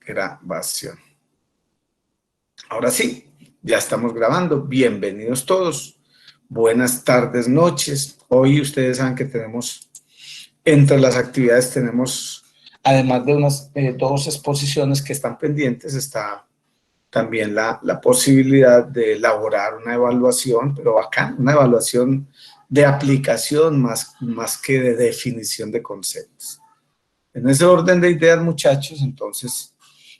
Grabación. Ahora sí, ya estamos grabando. Bienvenidos todos. Buenas tardes, noches. Hoy ustedes saben que tenemos, entre las actividades tenemos, además de unas dos exposiciones que están pendientes, está también la posibilidad de elaborar una evaluación, pero acá una evaluación de aplicación más que de definición de conceptos. En ese orden de ideas, muchachos, entonces,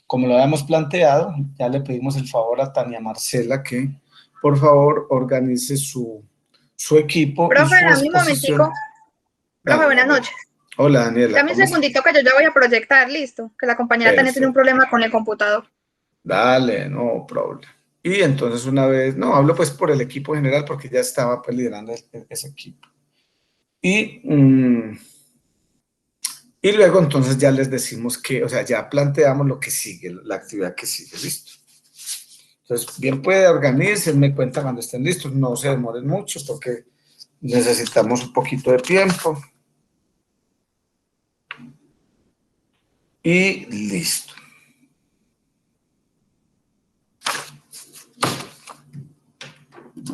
como lo habíamos planteado, ya le pedimos el favor a Tania Marcela que, por favor, organice su equipo y Profe, su dame un exposición. momentico. Profe, buenas noches. Hola, Daniela. Dame un segundito que yo ya voy a proyectar, listo. Que la compañera Tania tiene un Perfecto. problema con el computador. Dale, no problema. Y entonces una vez, no, hablo pues por el equipo general porque ya estaba pues liderando ese equipo. Y luego entonces ya les decimos que, o sea, ya planteamos lo que sigue, la actividad que sigue, listo. Entonces, bien puede organizarse, me cuenta cuando estén listos, no se demoren mucho porque necesitamos un poquito de tiempo. Y listo.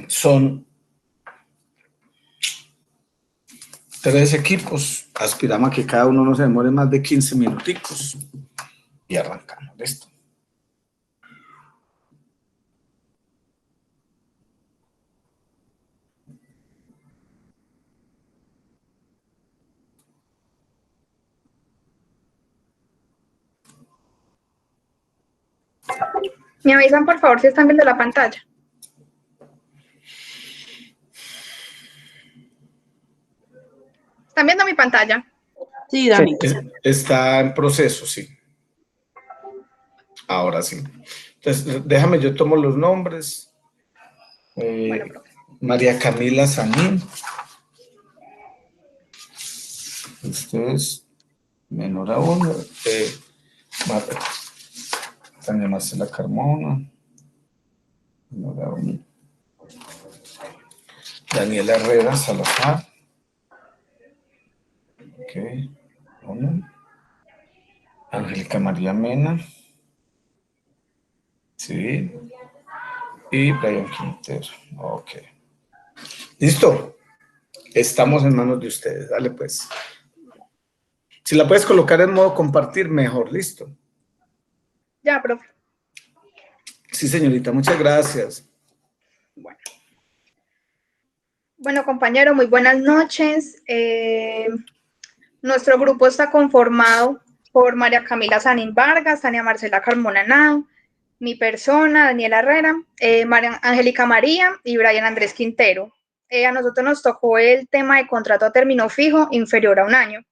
Son 3 equipos, aspiramos a que cada uno no se demore más de 15 minuticos. Y arrancamos, listo. Me avisan, por favor, si están viendo la pantalla. ¿Están viendo mi pantalla? Sí, Dani. Sí, está en proceso, sí. Ahora sí. Entonces, déjame, yo tomo los nombres. Bueno, María Camila Sanín. Esto es menor a 1. Tania Marcela Carmona. Menor a 1. Daniela Herrera Salazar. Ok. 1. Angélica María Mena. Sí. Y Brian Quintero. Ok. Listo. Estamos en manos de ustedes. Dale pues. Si la puedes colocar en modo compartir, mejor. Listo. Ya, profe. Sí, señorita. Muchas gracias. Bueno, compañero, muy buenas noches. Nuestro grupo está conformado por María Camila Sanín Vargas, Tania Marcela Carmona Nao, mi persona, Daniela Herrera, María Angélica María y Brian Andrés Quintero. A nosotros nos tocó el tema de contrato a término fijo inferior a un año.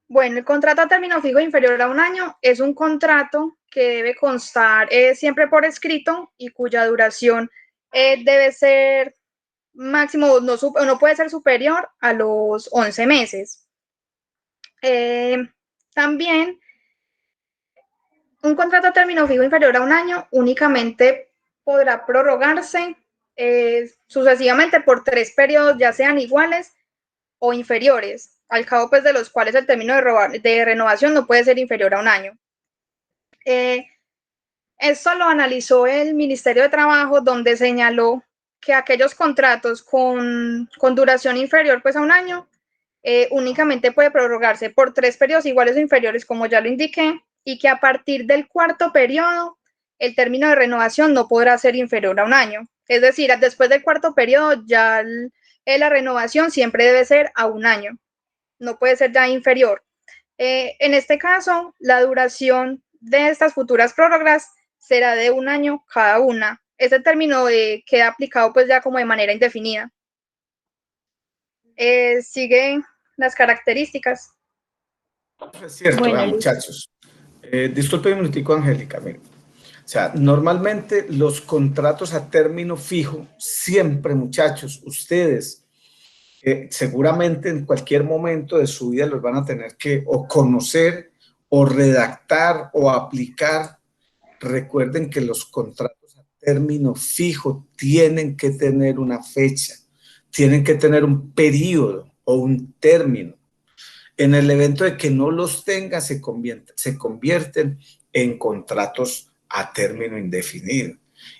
Bueno, el contrato a término fijo inferior a un año es un contrato que debe constar siempre por escrito y cuya duración debe ser máximo, no puede ser superior a los 11 meses. También, un contrato a término fijo inferior a un año únicamente podrá prorrogarse sucesivamente por 3 periodos, ya sean iguales o inferiores, al cabo pues de los cuales el término de renovación no puede ser inferior a un año. Esto lo analizó el Ministerio de Trabajo, donde señaló que aquellos contratos con duración inferior pues a un año únicamente puede prorrogarse por 3 periodos iguales o inferiores, como ya lo indiqué, y que a partir del 4º periodo el término de renovación no podrá ser inferior a un año. Es decir, después del 4º periodo ya la renovación siempre debe ser a un año, no puede ser ya inferior. En este caso, la duración de estas futuras prórrogas será de un año cada una. Este término queda aplicado pues ya como de manera indefinida. Sigue las características. Es cierto, Bueno, muchachos. Disculpe un minutico, Angélica. Mire. O sea, normalmente los contratos a término fijo, siempre, muchachos, ustedes seguramente en cualquier momento de su vida los van a tener que o conocer o redactar o aplicar. Recuerden que los contratos a término fijo tienen que tener una fecha, tienen que tener un periodo o un término. En el evento de que no los tenga, se convierten en contratos a término indefinido.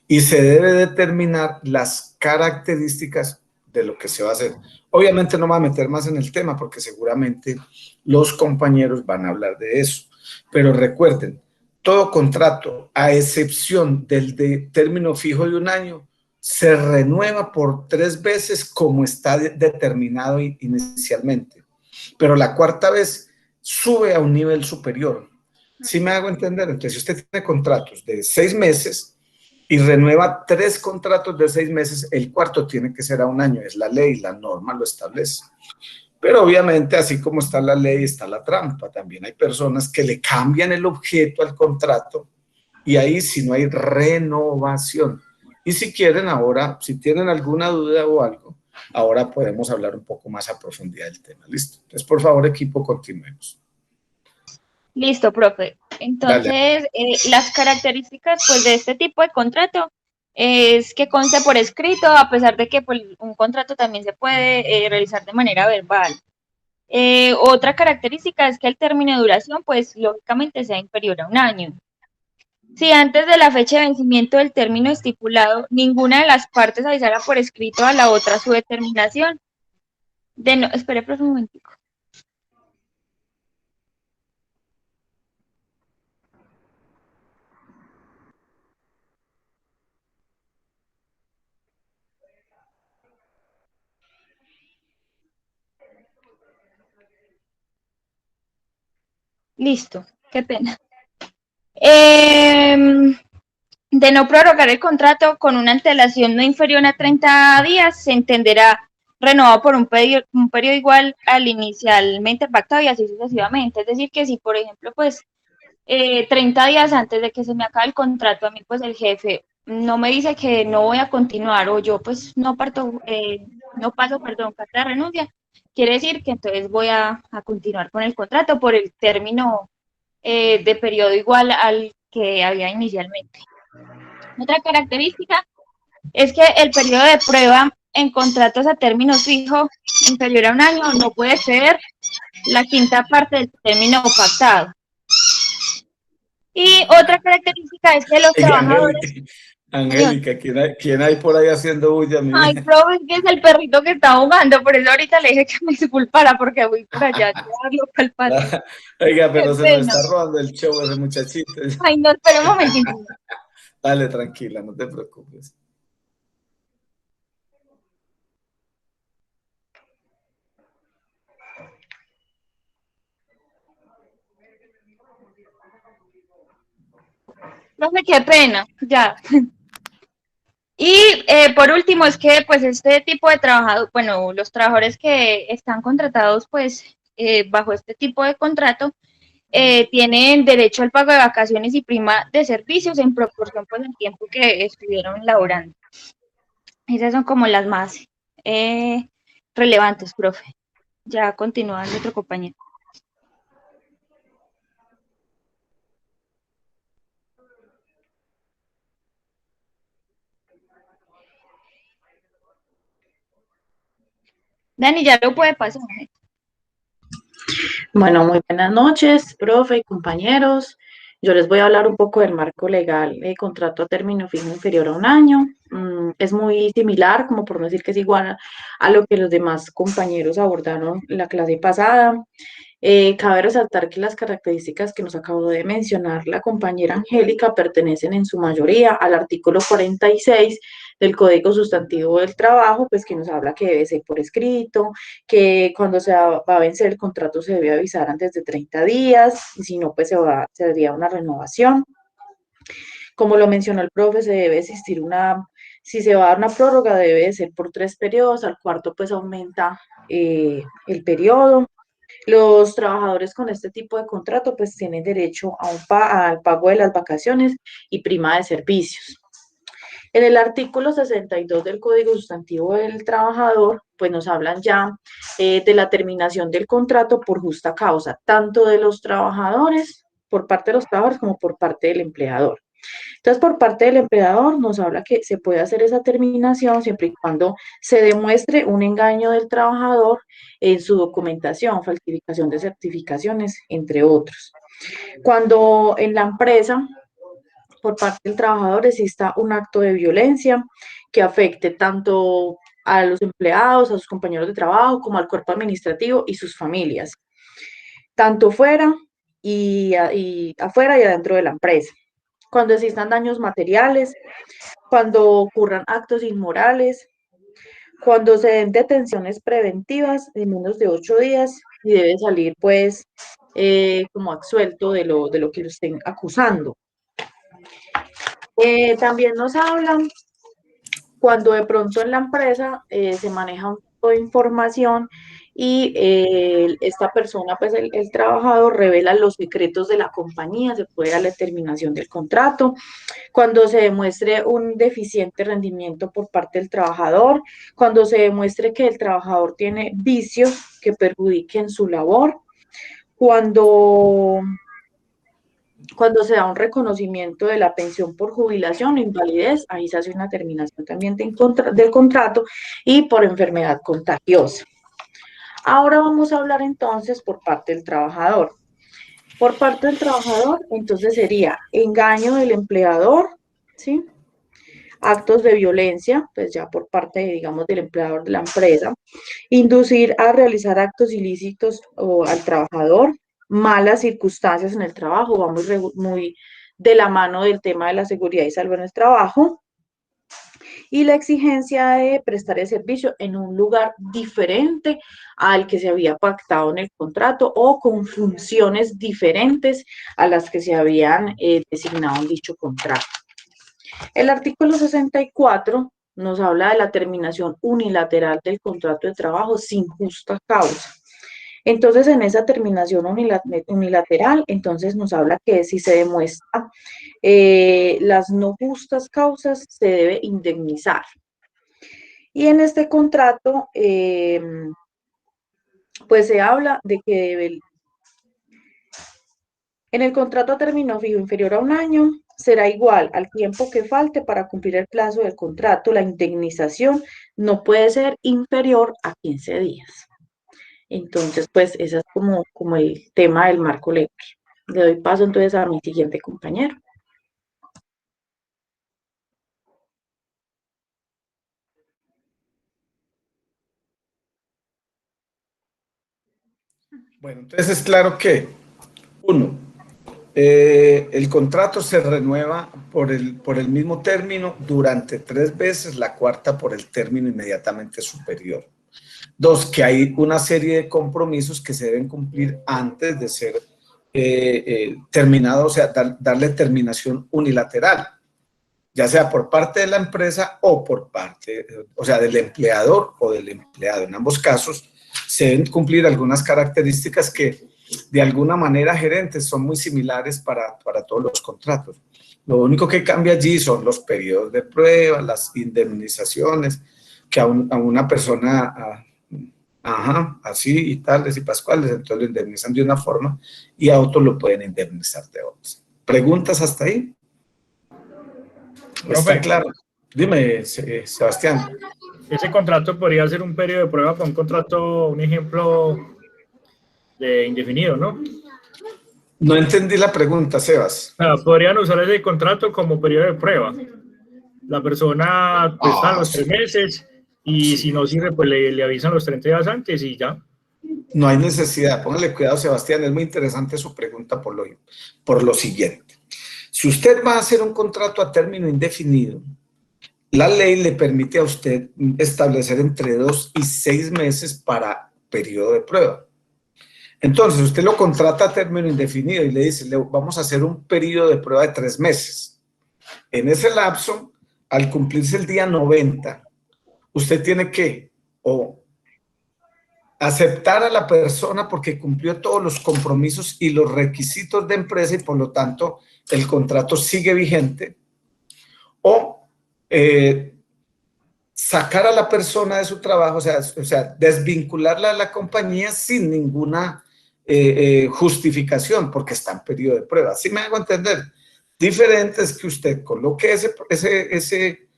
Y se debe determinar las características de lo que se va a hacer. Obviamente no me voy a meter más en el tema porque seguramente los compañeros van a hablar de eso. Pero recuerden, todo contrato, a excepción del de término fijo de un año, se renueva por 3 veces como está determinado inicialmente. Pero la cuarta vez sube a un nivel superior. ¿Sí me hago entender? Entonces, si usted tiene contratos de 6 meses y renueva 3 contratos de 6 meses, el cuarto tiene que ser a un año. Es la ley, la norma lo establece. Pero obviamente, así como está la ley, está la trampa. También hay personas que le cambian el objeto al contrato y ahí sí no hay renovación. Y si quieren ahora, si tienen alguna duda o algo, ahora podemos hablar un poco más a profundidad del tema. ¿Listo? Entonces, por favor, equipo, continuemos. Listo, profe. Dale. Entonces, las características pues, de este tipo de contrato es que conste por escrito, a pesar de que pues, un contrato también se puede realizar de manera verbal. Otra característica es que el término de duración, pues lógicamente sea inferior a un año. Si antes de la fecha de vencimiento del término estipulado, ninguna de las partes avisara por escrito a la otra su determinación, espere, profe, un momentico. Listo, qué pena. De no prorrogar el contrato con una antelación no inferior a 30 días, se entenderá renovado por un periodo igual al inicialmente pactado y así sucesivamente. Es decir, que si, por ejemplo, pues 30 días antes de que se me acabe el contrato, a mí pues el jefe no me dice que no voy a continuar o yo pues no paso, perdón, carta de renuncia, quiere decir que entonces voy a continuar con el contrato por el término de periodo igual al que había inicialmente. Otra característica es que el periodo de prueba en contratos a término fijo inferior a un año no puede exceder la quinta parte del término pactado. Y otra característica es que los trabajadores... Angélica, ¿quién hay por ahí haciendo bulla? Ay, profe, es que es el perrito que está ahogando, por eso ahorita le dije que me disculpara porque voy por allá a llevarlo para el patio. Oiga, Qué pero se nos pena. está robando el show ese muchachito. Ay, no, espera un momentito. Dale, tranquila, no te preocupes. Profe, qué pena, ya. Y por último es que pues este tipo de trabajadores, bueno, los trabajadores que están contratados pues bajo este tipo de contrato tienen derecho al pago de vacaciones y prima de servicios en proporción pues al tiempo que estuvieron laborando. Esas son como las más relevantes, profe. Ya continúa el otro compañero. Dani, ya lo puede pasar. Bueno, muy buenas noches, profe y compañeros. Yo les voy a hablar un poco del marco legal de contrato a término fijo inferior a un año. Es muy similar, como por no decir que es igual a lo que los demás compañeros abordaron la clase pasada. Cabe resaltar que las características que nos acabó de mencionar la compañera Angélica pertenecen en su mayoría al artículo 46 del Código Sustantivo del Trabajo, pues que nos habla que debe ser por escrito, que cuando va a vencer el contrato se debe avisar antes de 30 días, y si no, pues se haría una renovación. Como lo mencionó el profe, se debe existir si se va a dar una prórroga, debe de ser por 3 periodos, al cuarto pues aumenta el periodo. Los trabajadores con este tipo de contrato pues tienen derecho al pago de las vacaciones y prima de servicios. En el artículo 62 del Código Sustantivo del Trabajador, pues nos hablan ya de la terminación del contrato por justa causa, tanto de los trabajadores, por parte de los trabajadores como por parte del empleador. Entonces, por parte del empleador nos habla que se puede hacer esa terminación siempre y cuando se demuestre un engaño del trabajador en su documentación, falsificación de certificaciones, entre otros. Cuando en la empresa, por parte del trabajador, exista un acto de violencia que afecte tanto a los empleados, a sus compañeros de trabajo, como al cuerpo administrativo y sus familias, tanto fuera y afuera y adentro de la empresa. Cuando existan daños materiales, cuando ocurran actos inmorales, cuando se den detenciones preventivas de menos de 8 días y debe salir pues como absuelto de lo que lo estén acusando. También nos hablan cuando de pronto en la empresa se maneja un tipo de información y esta persona, pues el trabajador, revela los secretos de la compañía, se puede dar la terminación del contrato. Cuando se demuestre un deficiente rendimiento por parte del trabajador, cuando se demuestre que el trabajador tiene vicios que perjudiquen su labor, cuando se da un reconocimiento de la pensión por jubilación o invalidez, ahí se hace una terminación también del contrato, y por enfermedad contagiosa. Ahora vamos a hablar entonces por parte del trabajador. Por parte del trabajador, entonces sería engaño del empleador, ¿sí? Actos de violencia, pues ya por parte, digamos, del empleador de la empresa, inducir a realizar actos ilícitos al trabajador, malas circunstancias en el trabajo, va muy de la mano del tema de la seguridad y salud en el trabajo, y la exigencia de prestar el servicio en un lugar diferente al que se había pactado en el contrato o con funciones diferentes a las que se habían designado en dicho contrato. El artículo 64 nos habla de la terminación unilateral del contrato de trabajo sin justa causa. Entonces, en esa terminación unilateral, entonces nos habla que si se demuestra las no justas causas, se debe indemnizar. Y en este contrato, pues se habla de que en el contrato a término fijo inferior a un año, será igual al tiempo que falte para cumplir el plazo del contrato. La indemnización no puede ser inferior a 15 días. Entonces, pues, ese es como el tema del marco legal. Le doy paso entonces a mi siguiente compañero. Bueno, entonces es claro que, uno, el contrato se renueva por el mismo término durante 3 veces, la cuarta por el término inmediatamente superior. 2, que hay una serie de compromisos que se deben cumplir antes de ser terminado, o sea, darle terminación unilateral, ya sea por parte de la empresa o por parte, o sea, del empleador o del empleado. En ambos casos se deben cumplir algunas características que de alguna manera gerentes son muy similares para todos los contratos. Lo único que cambia allí son los periodos de prueba, las indemnizaciones, que a una persona, así y tales y pascuales, entonces lo indemnizan de una forma y a otros lo pueden indemnizar de otras. ¿Preguntas hasta ahí? ¿Está claro? Dime, Sebastián. Ese contrato podría ser un periodo de prueba para un contrato, un ejemplo de indefinido, ¿no? No entendí la pregunta, Sebas. Podrían usar ese contrato como periodo de prueba. La persona pues, está los 3 meses y si no sirve, pues le avisan los 30 días antes y ya. No hay necesidad. Póngale cuidado, Sebastián. Es muy interesante su pregunta por lo siguiente. Si usted va a hacer un contrato a término indefinido, la ley le permite a usted establecer entre 2 y 6 meses para periodo de prueba. Entonces, usted lo contrata a término indefinido y le dice, vamos a hacer un periodo de prueba de 3 meses. En ese lapso, al cumplirse el día 90, usted tiene que o aceptar a la persona porque cumplió todos los compromisos y los requisitos de empresa y por lo tanto el contrato sigue vigente, o sacar a la persona de su trabajo, o sea, desvincularla de la compañía sin ninguna justificación porque está en periodo de prueba. ¿Sí me hago entender? Diferente es que usted coloque ese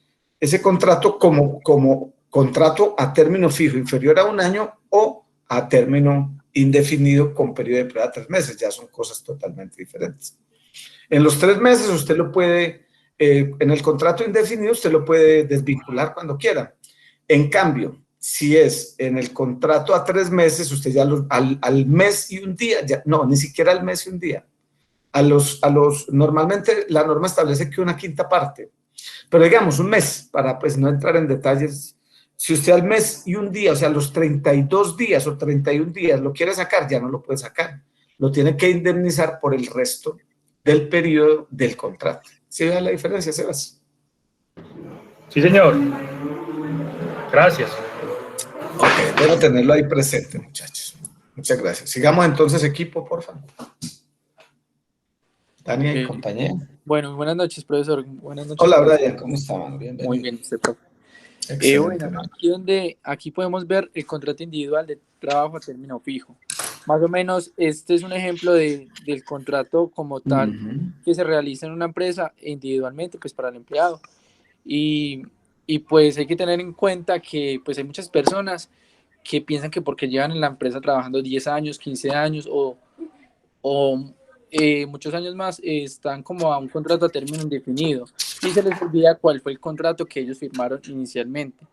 contrato como contrato a término fijo inferior a un año o a término indefinido con periodo de prueba de 3 meses. Ya son cosas totalmente diferentes. En los 3 meses usted lo puede, en el contrato indefinido usted lo puede desvincular cuando quiera. En cambio, si es en el contrato a 3 meses, usted ya al mes y un día, ya, no, ni siquiera al mes y un día. Normalmente la norma establece que una quinta parte, pero digamos un mes, para pues no entrar en detalles. Si usted al mes y un día, o sea, los 32 días o 31 días lo quiere sacar, ya no lo puede sacar. Lo tiene que indemnizar por el resto del periodo del contrato. ¿Sí ve la diferencia, Sebas? Sí, señor. Gracias. Ok, debo tenerlo ahí presente, muchachos. Muchas gracias. Sigamos entonces, equipo, por favor. Tania y compañera. Bueno, buenas noches, profesor. Buenas noches. Hola, Brian, ¿cómo está, mano? Bienvenido. Muy bien, usted, profe. Excelente. Bueno, aquí podemos ver el contrato individual de trabajo a término fijo. Más o menos, este es un ejemplo del contrato como tal que se realiza en una empresa individualmente, pues para el empleado. Y pues hay que tener en cuenta que pues hay muchas personas que piensan que porque llevan en la empresa trabajando 10 años, 15 años o muchos años más, están como a un contrato a término indefinido y se les olvida cuál fue el contrato que ellos firmaron inicialmente.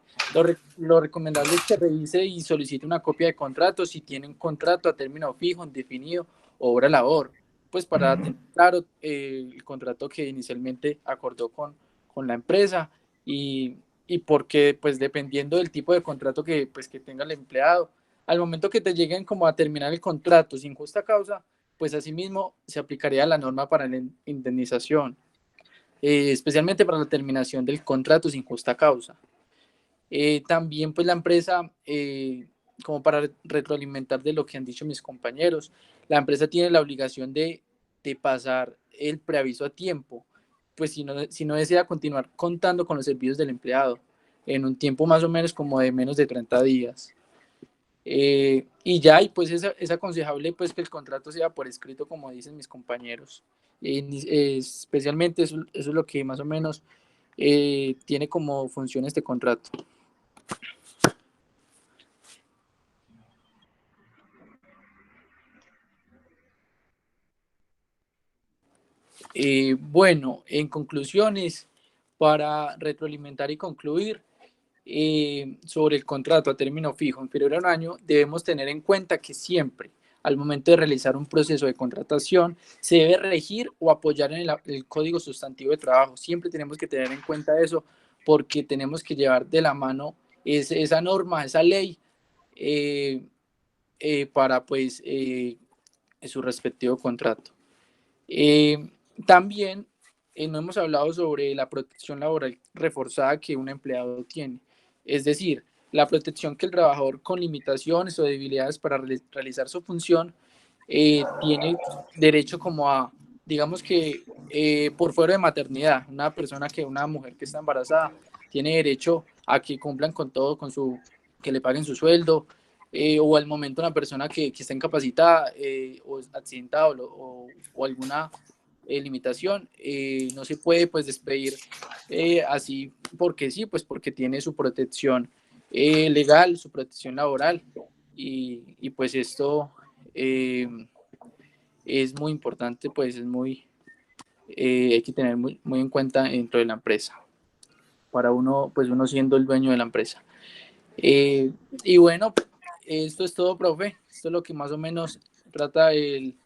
Lo recomendable es que revise y solicite una copia de contrato si tienen contrato a término fijo, indefinido o hora labor, pues para tener claro el contrato que inicialmente acordó con la empresa y porque pues dependiendo del tipo de contrato que tenga el empleado, al momento que te lleguen como a terminar el contrato sin justa causa, pues asimismo se aplicaría la norma para la indemnización, especialmente para la terminación del contrato sin justa causa. También pues la empresa, como para retroalimentar de lo que han dicho mis compañeros, la empresa tiene la obligación de pasar el preaviso a tiempo, pues si no desea continuar contando con los servicios del empleado en un tiempo más o menos como de menos de 30 días. Y ya, y pues es aconsejable pues que el contrato sea por escrito, como dicen mis compañeros. Especialmente eso es lo que más o menos tiene como función este contrato. Bueno, en conclusiones, para retroalimentar y concluir, sobre el contrato a término fijo inferior a un año, debemos tener en cuenta que siempre, al momento de realizar un proceso de contratación, se debe regir o apoyar en el Código Sustantivo de Trabajo. Siempre tenemos que tener en cuenta eso, porque tenemos que llevar de la mano esa norma, esa ley, para pues su respectivo contrato. También no hemos hablado sobre la protección laboral reforzada que un empleado tiene. Es decir, la protección que el trabajador con limitaciones o debilidades para realizar su función tiene derecho como a, digamos que por fuera de maternidad, una mujer que está embarazada tiene derecho a que cumplan con todo, que le paguen su sueldo, o al momento una persona que está incapacitada o accidentada o alguna limitación, no se puede pues despedir así porque sí, pues porque tiene su protección legal, su protección laboral y pues esto es muy importante, pues hay que tener muy en cuenta dentro de la empresa, para uno siendo el dueño de la empresa. Y bueno, esto es todo, profe. Esto es lo que más o menos trata el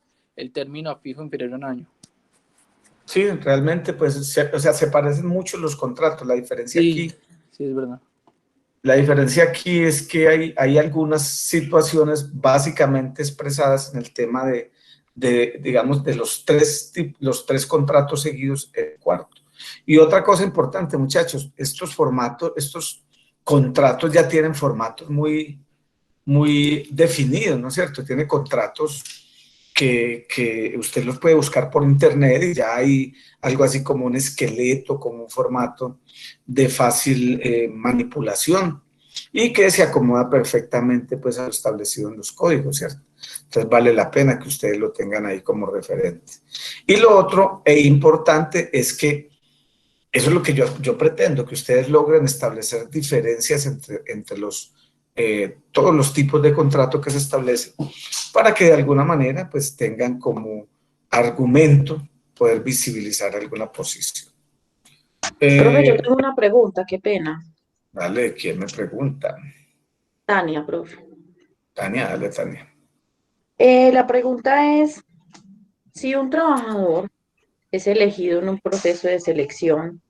término fijo inferior a un año. Sí, realmente, pues, se parecen mucho los contratos. La diferencia aquí... Sí, es verdad. La diferencia aquí es que hay algunas situaciones básicamente expresadas en el tema digamos, de los tres contratos seguidos, el cuarto. Y otra cosa importante, muchachos, estos contratos ya tienen formatos muy definidos, ¿no es cierto? Tiene contratos que usted los puede buscar por internet y ya hay algo así como un esqueleto, como un formato de fácil manipulación y que se acomoda perfectamente pues a lo establecido en los códigos, ¿cierto? Entonces vale la pena que ustedes lo tengan ahí como referente. Y lo otro e importante es que eso es lo que yo pretendo, que ustedes logren establecer diferencias entre todos los tipos de contrato que se establecen, para que de alguna manera pues tengan como argumento poder visibilizar alguna posición. Profe, yo tengo una pregunta, qué pena. Dale, ¿quién me pregunta? Tania, profe. Tania, dale, Tania. La pregunta es, si un trabajador es elegido en un proceso de selección,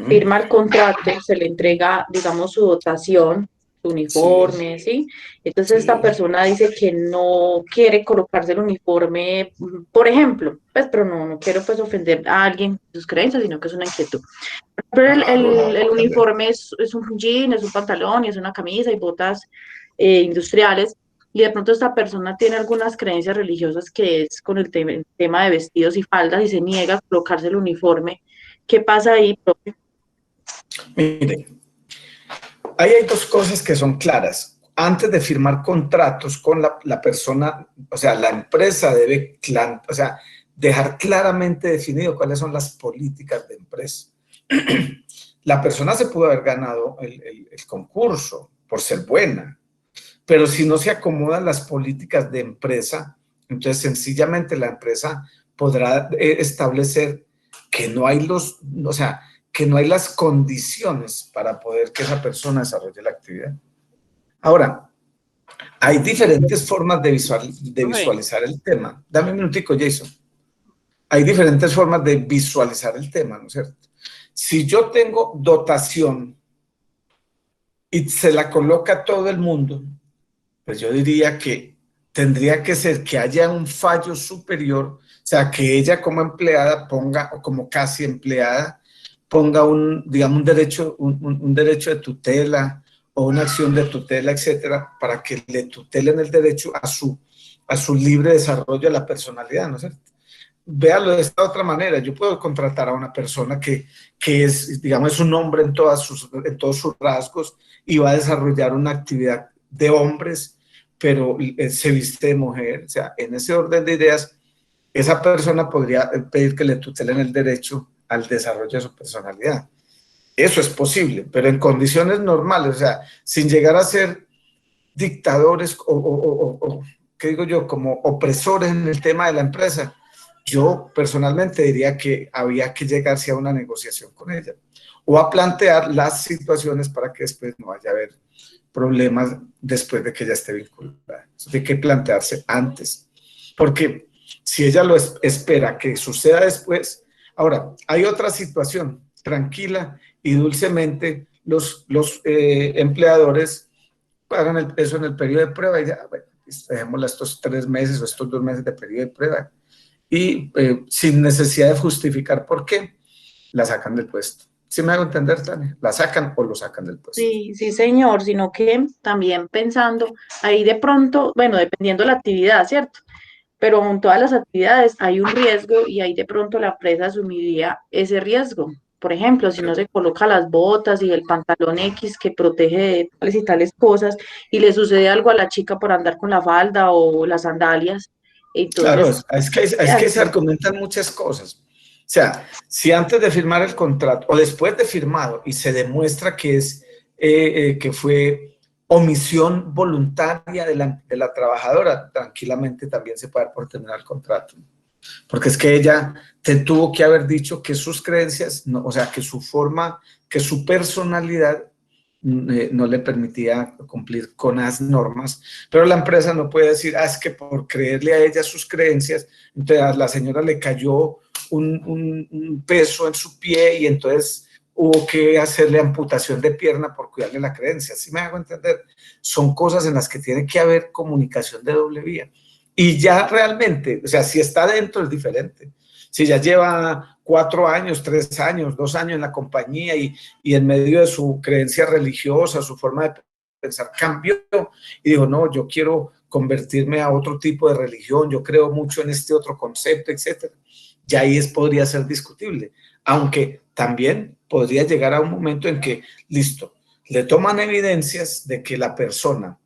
firma el contrato, se le entrega, digamos, su dotación, su uniforme, ¿sí? Entonces esta persona dice que no quiere colocarse el uniforme, por ejemplo, pues, pero no quiero pues ofender a alguien sus creencias, sino que es una inquietud. Pero el uniforme es un jean, es un pantalón y es una camisa y botas industriales. Y de pronto esta persona tiene algunas creencias religiosas que es con el tema de vestidos y faldas y se niega a colocarse el uniforme. ¿Qué pasa ahí, profe? Mire, ahí hay dos cosas que son claras. Antes de firmar contratos con la persona, o sea, la empresa debe, o sea, dejar claramente definido cuáles son las políticas de empresa. La persona se pudo haber ganado el concurso por ser buena, pero si no se acomodan las políticas de empresa, entonces sencillamente la empresa podrá establecer que no hay que no hay las condiciones para poder que esa persona desarrolle la actividad. Ahora, hay diferentes formas de visualizar el tema. Dame un minutico, Jason. Hay diferentes formas de visualizar el tema, ¿no es cierto? Si yo tengo dotación y se la coloca a todo el mundo, pues yo diría que tendría que ser que haya un fallo superior, o sea, que ella como empleada ponga, o como casi empleada, ponga digamos, un derecho de tutela o una acción de tutela, etcétera, para que le tutelen el derecho a su libre desarrollo de la personalidad, ¿no es cierto? Véalo de esta otra manera. Yo puedo contratar a una persona que es, digamos, es un hombre en todos sus rasgos y va a desarrollar una actividad de hombres, pero se viste de mujer. O sea, en ese orden de ideas, esa persona podría pedir que le tutelen el derecho al desarrollo de su personalidad. Eso es posible, pero en condiciones normales, o sea, sin llegar a ser dictadores o ¿qué digo yo?, como opresores en el tema de la empresa. Yo personalmente diría que había que llegarse a una negociación con ella o a plantear las situaciones para que después no vaya a haber problemas después de que ella esté vinculada. Eso tiene que plantearse antes, porque si ella lo espera que suceda después. Ahora, hay otra situación, tranquila y dulcemente, los empleadores pagan el peso en el periodo de prueba y ya, bueno, dejémosla estos 3 meses o estos 2 meses de periodo de prueba y sin necesidad de justificar por qué, la sacan del puesto. ¿Sí me hago entender, Tania? ¿La sacan o lo sacan del puesto? Sí, sí, señor, sino que también pensando, ahí de pronto, bueno, dependiendo de la actividad, ¿cierto? Pero en todas las actividades hay un riesgo y ahí de pronto la empresa asumiría ese riesgo. Por ejemplo, si no se coloca las botas y el pantalón X que protege de tales y tales cosas y le sucede algo a la chica por andar con la falda o las sandalias, entonces... Claro, es que se argumentan muchas cosas. O sea, si antes de firmar el contrato o después de firmado y se demuestra que que fue omisión voluntaria de la trabajadora, tranquilamente también se puede dar por terminar el contrato. Porque es que ella tuvo que haber dicho que sus creencias, no, o sea, que su forma, que su personalidad no le permitía cumplir con las normas, pero la empresa no puede decir, es que por creerle a ella sus creencias, entonces a la señora le cayó un peso en su pie y entonces hubo que hacerle amputación de pierna por cuidarle la creencia. ¿Sí me hago entender? Son cosas en las que tiene que haber comunicación de doble vía. Y ya realmente, o sea, si está dentro es diferente. Si ya lleva 4 años, 3 años, 2 años en la compañía y en medio de su creencia religiosa, su forma de pensar cambió y dijo, no, yo quiero convertirme a otro tipo de religión, yo creo mucho en este otro concepto, etcétera. Ya ahí podría ser discutible, aunque también podría llegar a un momento en que, listo, le toman evidencias de que la persona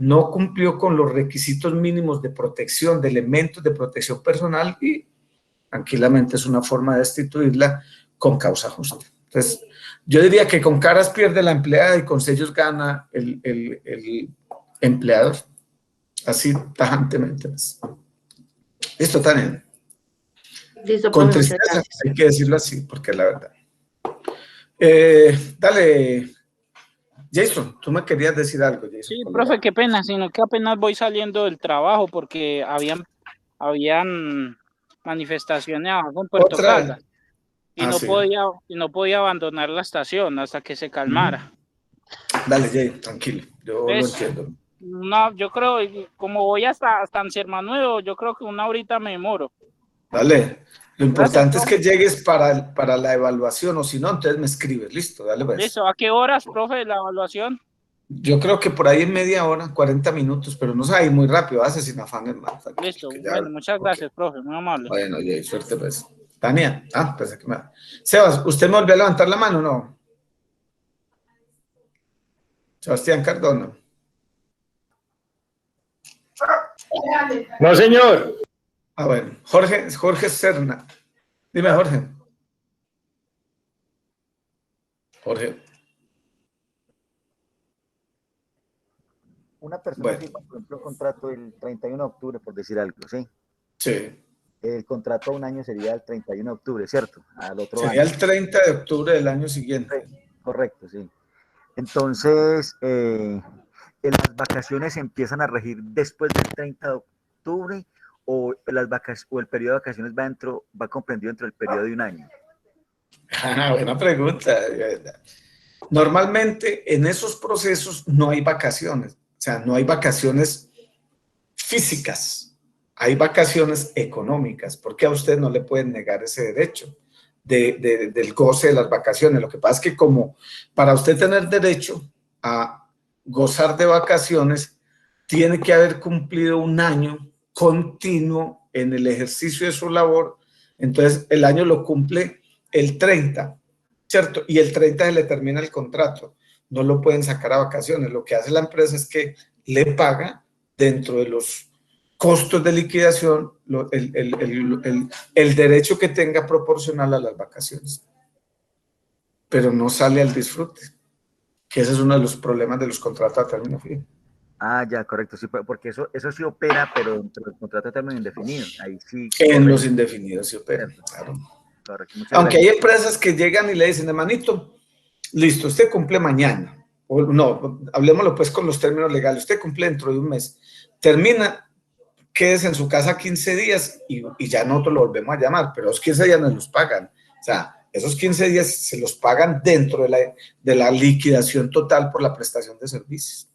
no cumplió con los requisitos mínimos de protección, de elementos de protección personal, y tranquilamente es una forma de destituirla con causa justa. Entonces, yo diría que con caras pierde la empleada y con sellos gana el empleador. Así tajantemente. Listo, Tania. Listo, Con profe, muchas tristeza, gracias. hay que decirlo así, porque es la verdad. Dale, Jason, tú me querías decir algo, Jason. Sí, colega. profe, qué pena, sino que apenas voy saliendo del trabajo porque habían manifestaciones abajo en Puerto Otra. Caldas y no Sí. podía abandonar la estación hasta que se calmara. Dale, Jay, tranquilo, yo lo Pues, entiendo. No, yo creo, como voy hasta Anciano Nuevo, yo creo que una horita me demoro. Dale, lo importante Gracias, es que llegues para la evaluación, o si no, entonces me escribes, listo, dale pues. Listo, ¿a qué horas, profe, la evaluación? Yo creo que por ahí en media hora, 40 minutos, pero no se va a ir muy rápido, hace sin afanes más. Listo, bueno, muchas gracias, profe, muy amable. Bueno, Jay, suerte pues. Tania, pensé que me... Sebas, ¿usted me volvió a levantar la mano o no? Sebastián Cardona. No, señor. Bueno, Jorge Serna. Dime, Jorge. Una persona firma, por ejemplo, un contrato el 31 de octubre, por decir algo, ¿sí? Sí. El contrato a un año sería el 31 de octubre, ¿cierto? Al otro Sería año. el 30 de octubre del año siguiente. Correcto, sí. Entonces, las vacaciones empiezan a regir después del 30 de octubre o el periodo de vacaciones va comprendido dentro del periodo de un año. Buena pregunta. Normalmente en esos procesos no hay vacaciones, o sea, no hay vacaciones físicas, hay vacaciones económicas, porque a usted no le pueden negar ese derecho del goce de las vacaciones. Lo que pasa es que como para usted tener derecho a gozar de vacaciones, tiene que haber cumplido un año continuo en el ejercicio de su labor, entonces el año lo cumple el 30, ¿cierto? Y el 30 se le termina el contrato, no lo pueden sacar a vacaciones. Lo que hace la empresa es que le paga dentro de los costos de liquidación el derecho que tenga proporcional a las vacaciones, pero no sale al disfrute, que ese es uno de los problemas de los contratos a término fijo. Ah, ya, correcto, sí, porque eso sí opera, pero dentro del contrato a término indefinido, ahí sí. En los indefinidos sí opera, claro. Correcto, aunque hay empresas que llegan y le dicen, hermanito, listo, usted cumple mañana, o no, hablemoslo pues con los términos legales, usted cumple dentro de un mes, termina, quédese en su casa 15 días y ya nosotros lo volvemos a llamar, pero los 15 días nos los pagan, o sea, esos 15 días se los pagan dentro de la liquidación total por la prestación de servicios.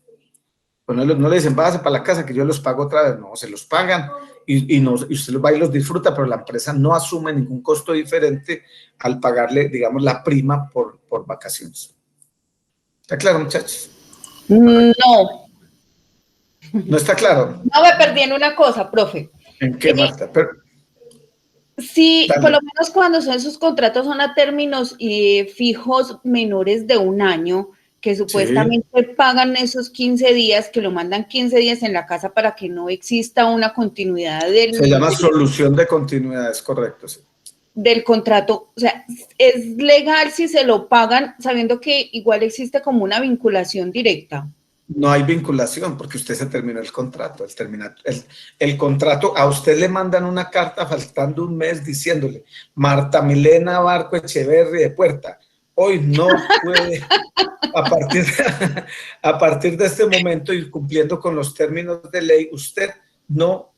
Pues no le dicen, váyase para la casa que yo los pago otra vez, no, se los pagan y usted los va y los disfruta, pero la empresa no asume ningún costo diferente al pagarle, digamos, la prima por vacaciones. ¿Está claro, muchachos? No. ¿No está claro? No, me perdí en una cosa, profe. ¿En qué, Marta? Sí, por lo menos cuando son esos contratos son a términos fijos menores de un año, que supuestamente pagan esos 15 días, que lo mandan 15 días en la casa para que no exista una continuidad Se llama solución de continuidad, es correcto, sí. Del contrato. O sea, ¿es legal si se lo pagan sabiendo que igual existe como una vinculación directa? No hay vinculación porque usted se terminó el contrato. El contrato, a usted le mandan una carta faltando un mes diciéndole, Marta Milena Barco Echeverri de Puerta, hoy no puede, a partir de este momento y cumpliendo con los términos de ley, usted no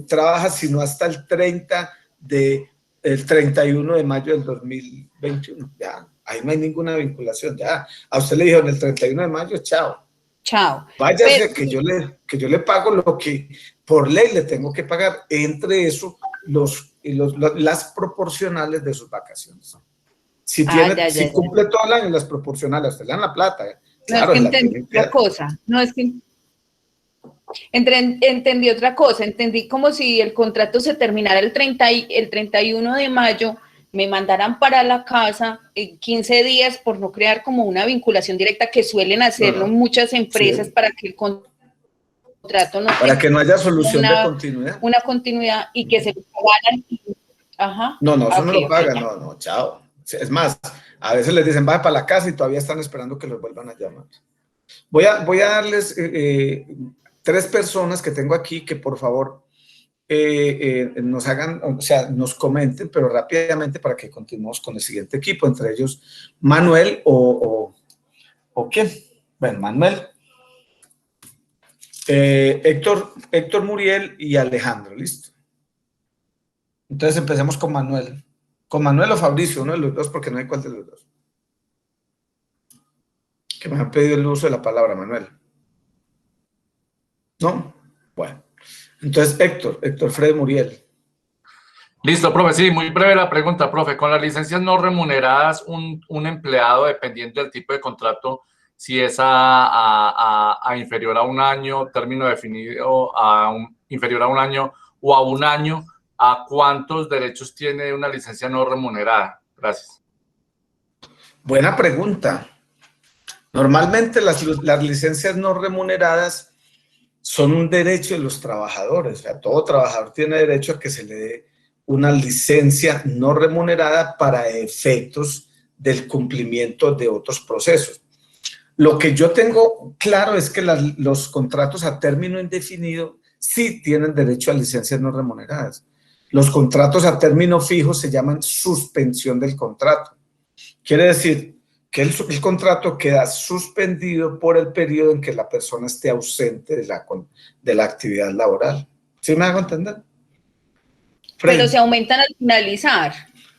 trabaja sino hasta el 31 de mayo del 2021. Ya, ahí no hay ninguna vinculación. Ya, a usted le dijeron el 31 de mayo, chao. Chao. Váyase, que yo le pago lo que por ley le tengo que pagar, entre eso las proporcionales de sus vacaciones. Si cumple todo el año las proporcionales, usted le dan la plata. Claro, no, es que entendí otra cosa. No, es que entendí otra cosa. Entendí como si el contrato se terminara el 31 de mayo, me mandaran para la casa en 15 días por no crear como una vinculación directa que suelen hacerlo muchas empresas para que el contrato contrato no para que no haya solución una, de continuidad. Una continuidad y que se lo pagaran. Ajá. No, eso no Okay, lo pagan, no, chao. Es más, a veces les dicen, vaya para la casa y todavía están esperando que los vuelvan a llamar. Voy a darles 3 personas que tengo aquí que por favor nos hagan, o sea, nos comenten, pero rápidamente para que continuemos con el siguiente equipo, entre ellos Manuel o ¿quién? Bueno, Manuel, Héctor Muriel y Alejandro, ¿listo? Entonces empecemos con Manuel. Con Manuel o Fabricio, uno de los dos, porque no hay cuál de los dos. Que me han pedido el uso de la palabra, Manuel. ¿No? Bueno. Entonces, Héctor Fred Muriel. Listo, profe. Sí, muy breve la pregunta, profe. Con las licencias no remuneradas, un empleado, dependiente del tipo de contrato, si es a inferior a un año, término definido, inferior a un año o a un año, ¿a cuántos derechos tiene una licencia no remunerada? Gracias. Buena pregunta. Normalmente las licencias no remuneradas son un derecho de los trabajadores. O sea, todo trabajador tiene derecho a que se le dé una licencia no remunerada para efectos del cumplimiento de otros procesos. Lo que yo tengo claro es que los contratos a término indefinido sí tienen derecho a licencias no remuneradas. Los contratos a término fijo se llaman suspensión del contrato. Quiere decir que el contrato queda suspendido por el periodo en que la persona esté ausente de la actividad laboral. ¿Sí me hago entender? Freddy. Pero se aumentan al finalizar.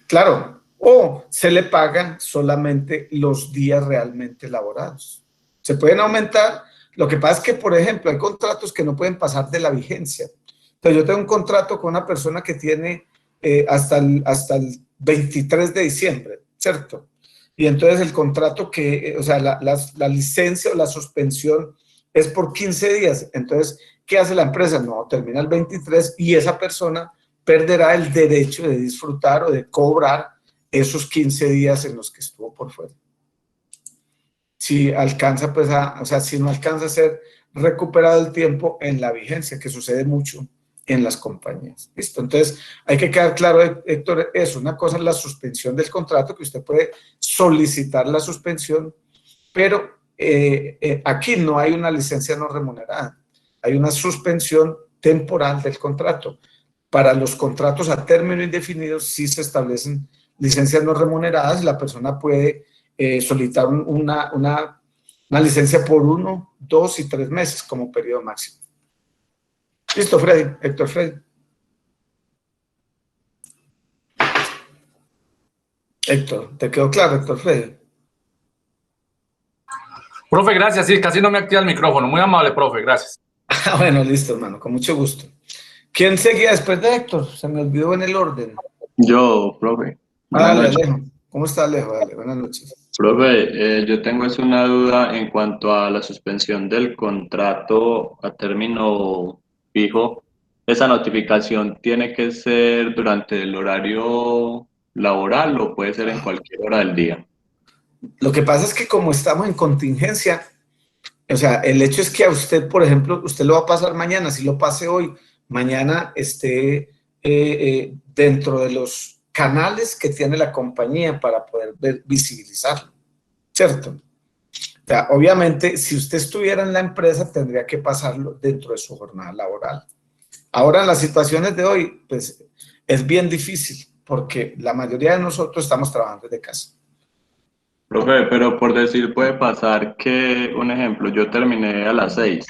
Claro, o se le pagan solamente los días realmente laborados. Se pueden aumentar. Lo que pasa es que, por ejemplo, hay contratos que no pueden pasar de la vigencia. Entonces, yo tengo un contrato con una persona que tiene hasta el 23 de diciembre, ¿cierto? Y entonces el contrato o sea, la licencia o la suspensión es por 15 días. Entonces, ¿qué hace la empresa? No, termina el 23 y esa persona perderá el derecho de disfrutar o de cobrar esos 15 días en los que estuvo por fuera. Si alcanza, pues, o sea, si no alcanza a ser recuperado el tiempo en la vigencia, que sucede mucho en las compañías. ¿Listo? Entonces, hay que quedar claro, Héctor, eso. Una cosa es la suspensión del contrato, que usted puede solicitar la suspensión, pero aquí no hay una licencia no remunerada. Hay una suspensión temporal del contrato. Para los contratos a término indefinido sí se establecen licencias no remuneradas y la persona puede solicitar una licencia por 1, 2 y 3 meses como periodo máximo. Listo, Freddy. Héctor Freddy. Héctor, ¿te quedó claro, Héctor Freddy? Profe, gracias. Sí, casi no me activa el micrófono. Muy amable, profe. Gracias. Bueno, listo, hermano. Con mucho gusto. ¿Quién seguía después de Héctor? Se me olvidó en el orden. Yo, profe. Dale, Alejo. ¿Cómo está, Alejo? Dale, buenas noches. Profe, yo tengo una duda en cuanto a la suspensión del contrato a término fijo. ¿Esa notificación tiene que ser durante el horario laboral o puede ser en cualquier hora del día? Lo que pasa es que como estamos en contingencia, o sea, el hecho es que a usted, por ejemplo, usted lo va a pasar mañana, si lo pase hoy, mañana esté dentro de los canales que tiene la compañía para poder visibilizarlo, ¿cierto? O sea, obviamente, si usted estuviera en la empresa, tendría que pasarlo dentro de su jornada laboral. Ahora, en las situaciones de hoy, pues, es bien difícil, porque la mayoría de nosotros estamos trabajando desde casa. Profe, pero por decir, puede pasar que, un ejemplo, yo terminé a las 6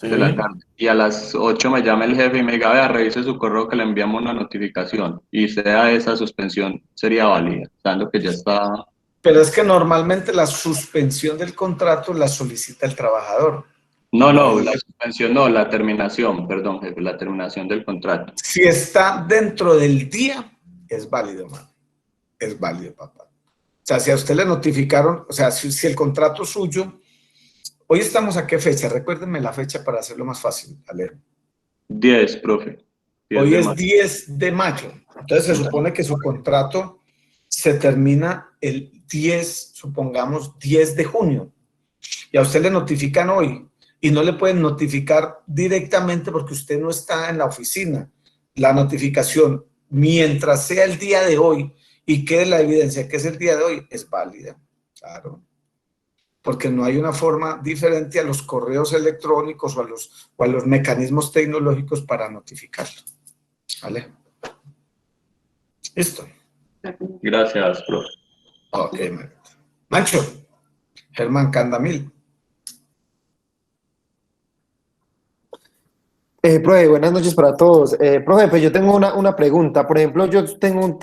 de la tarde y a las 8 me llama el jefe y me diga, vea, revise su correo que le enviamos una notificación y sea esa suspensión, sería válida, dando que ya está... Pero es que normalmente la suspensión del contrato la solicita el trabajador. No, la suspensión no, la terminación, perdón, jefe, la terminación del contrato. Si está dentro del día, es válido, mano. Es válido, papá. O sea, si a usted le notificaron, o sea, si el contrato suyo, hoy estamos a qué fecha, recuérdenme la fecha para hacerlo más fácil, Alejo. 10, profe. 10 hoy de es mayo. 10 de mayo, entonces se supone que su contrato se termina el 10, supongamos 10 de junio, y a usted le notifican hoy. y no le pueden notificar directamente porque usted no está en la oficina. La notificación, mientras sea el día de hoy y quede la evidencia que es el día de hoy, es válida, claro. Porque no hay una forma diferente a los correos electrónicos o a los mecanismos tecnológicos para notificarlo. ¿Vale? ¿Listo? Gracias, profe. Ok, Mancho. Germán Candamil. Profe, buenas noches para todos. Profe, pues yo tengo una pregunta. Por ejemplo, yo tengo un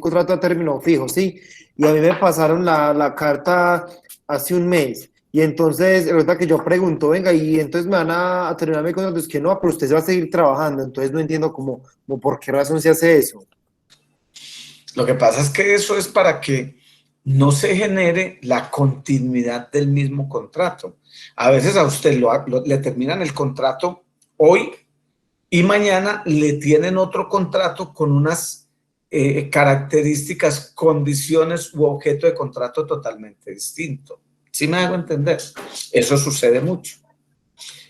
contrato a término fijo, ¿sí? Y a mí me pasaron la carta hace un mes. Y entonces, resulta que yo pregunto, venga, y entonces me van a terminar mi contrato. Es que no, pero usted se va a seguir trabajando. Entonces no entiendo cómo por qué razón se hace eso. Lo que pasa es que eso es para que no se genere la continuidad del mismo contrato. A veces a usted le terminan el contrato hoy y mañana le tienen otro contrato con unas características, condiciones u objeto de contrato totalmente distinto. ¿Sí me hago entender? Eso sucede mucho.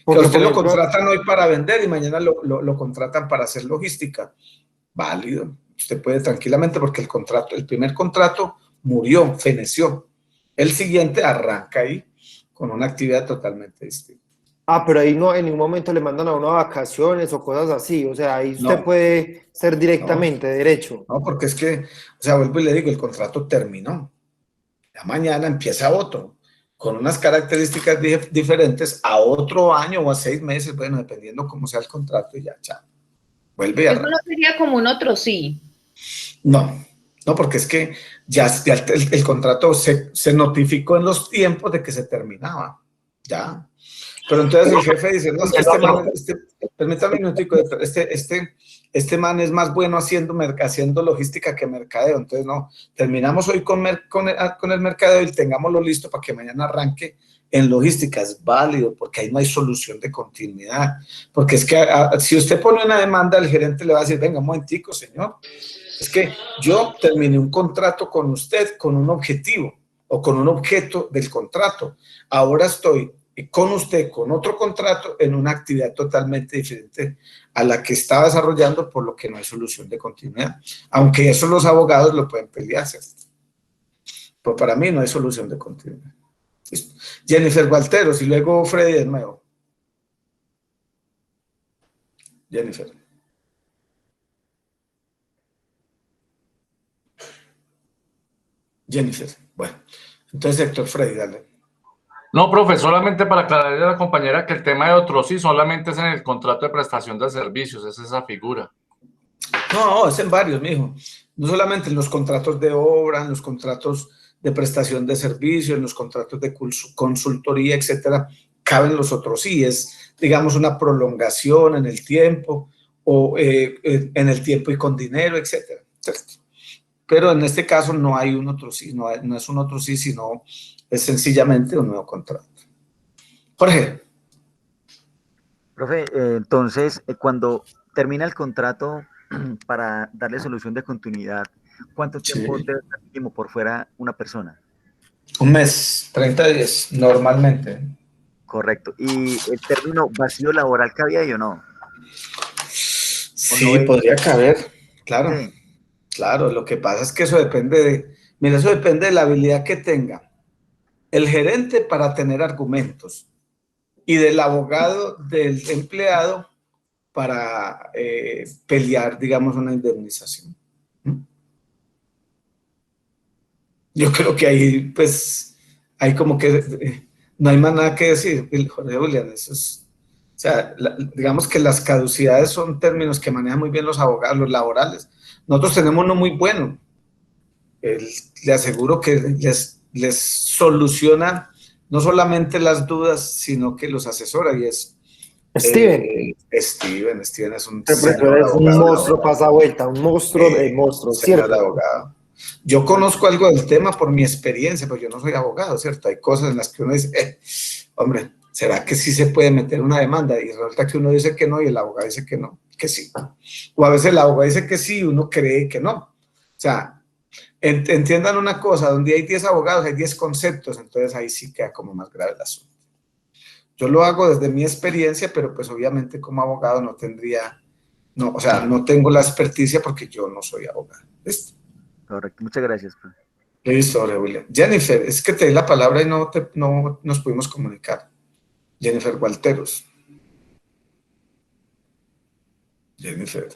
Que a usted lo contratan hoy para vender y mañana lo contratan para hacer logística. Válido. Usted puede tranquilamente porque el primer contrato murió, feneció. El siguiente arranca ahí con una actividad totalmente distinta. Ah, pero ahí no en ningún momento le mandan a uno vacaciones o cosas así. O sea, ahí usted puede ser directamente derecho. No, porque es que, o sea, vuelvo y le digo, el contrato terminó. Ya mañana empieza otro, con unas características diferentes, a otro año o a 6 meses, bueno, dependiendo cómo sea el contrato y ya, chao. Vuelve a... Eso no sería como un otro sí. No, porque es que ya el contrato se notificó en los tiempos de que se terminaba, ya. Pero entonces el jefe dice, no, es que este man, permítame un minutico, este man es más bueno haciendo logística que mercadeo, entonces no, terminamos hoy con el mercadeo y tengámoslo listo para que mañana arranque en logística. Es válido porque ahí no hay solución de continuidad, porque es que si usted pone una demanda, el gerente le va a decir, venga, un momentico, señor, es que yo terminé un contrato con usted con un objetivo o con un objeto del contrato, ahora estoy con usted, con otro contrato, en una actividad totalmente diferente a la que estaba desarrollando, por lo que no hay solución de continuidad. Aunque eso los abogados lo pueden pelearse. Pero para mí no hay solución de continuidad. ¿Listo? Jennifer Walteros y luego Freddy de nuevo. Jennifer. Bueno. Entonces, Héctor, Freddy, dale. No, profe, solamente para aclararle a la compañera que el tema de otro sí solamente es en el contrato de prestación de servicios, es esa figura. No, es en varios, mijo. No solamente en los contratos de obra, en los contratos de prestación de servicios, en los contratos de consultoría, etcétera, caben los otros sí. Es, digamos, una prolongación en el tiempo o en el tiempo y con dinero, etcétera. Pero en este caso no hay un otro sí, no es un otro sí, sino es sencillamente un nuevo contrato. Jorge. Profe, entonces, cuando termina el contrato para darle solución de continuidad, ¿cuánto tiempo debe estar mínimo por fuera una persona? Un mes, 30 días, normalmente. Correcto. ¿Y el término vacío laboral cabía ahí o no? Sí, podría caber, claro. Sí. Claro, lo que pasa es que eso depende de la habilidad que tenga el gerente para tener argumentos y del abogado del empleado para pelear, digamos, una indemnización. Yo creo que ahí, pues, hay como que no hay más nada que decir, Jorge Julián, eso es, o sea, digamos que las caducidades son términos que manejan muy bien los abogados, los laborales. Nosotros tenemos uno muy bueno, le aseguro que les soluciona no solamente las dudas, sino que los asesora, y es Steven. Steven es un monstruo pasa vuelta, un monstruo de monstruos, ¿cierto? Abogado. Yo conozco algo del tema por mi experiencia, pero yo no soy abogado, ¿cierto? Hay cosas en las que uno dice, hombre, ¿será que sí se puede meter una demanda? Y resulta que uno dice que no y el abogado dice que no, que sí. O a veces el abogado dice que sí y uno cree que no. O sea, entiendan una cosa, donde hay 10 abogados hay 10 conceptos, entonces ahí sí queda como más grave el asunto. Yo lo hago desde mi experiencia, pero pues obviamente como abogado no tendría, no, o sea, no tengo la experticia porque yo no soy abogado. ¿Listo? Correcto, muchas gracias, profe. Listo, ahora, William. Jennifer, es que te di la palabra y no nos pudimos comunicar. Jennifer Walteros. Jennifer.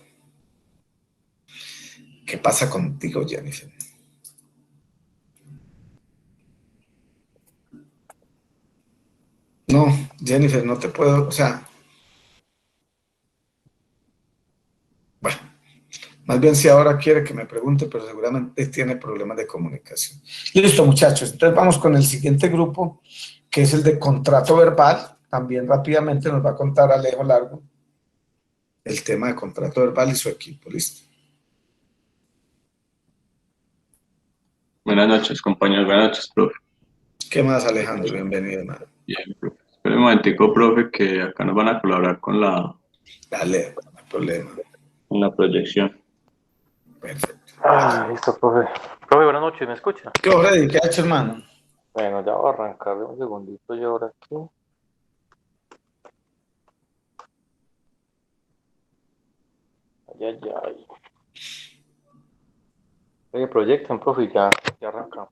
¿Qué pasa contigo, Jennifer? No, Jennifer, no te puedo, o sea, bueno, más bien si ahora quiere que me pregunte, pero seguramente tiene problemas de comunicación. Listo, muchachos, entonces vamos con el siguiente grupo, que es el de contrato verbal. También rápidamente nos va a contar Alejo Largo el tema de contrato verbal y su equipo, ¿listo? Buenas noches, compañeros. Buenas noches, profe. ¿Qué más, Alejandro? Bienvenido, hermano. Bien, profe. Espera un momentico, profe, que acá nos van a colaborar con la... Dale, no hay problema. Con la proyección. Perfecto. Listo, profe. Profe, buenas noches, ¿me escucha? ¿Qué hora de qué ha hecho, hermano? Bueno, ya voy a arrancar un segundito yo ahora aquí. Ay, ay, ay. Oye, proyectan, profe, ya arrancamos.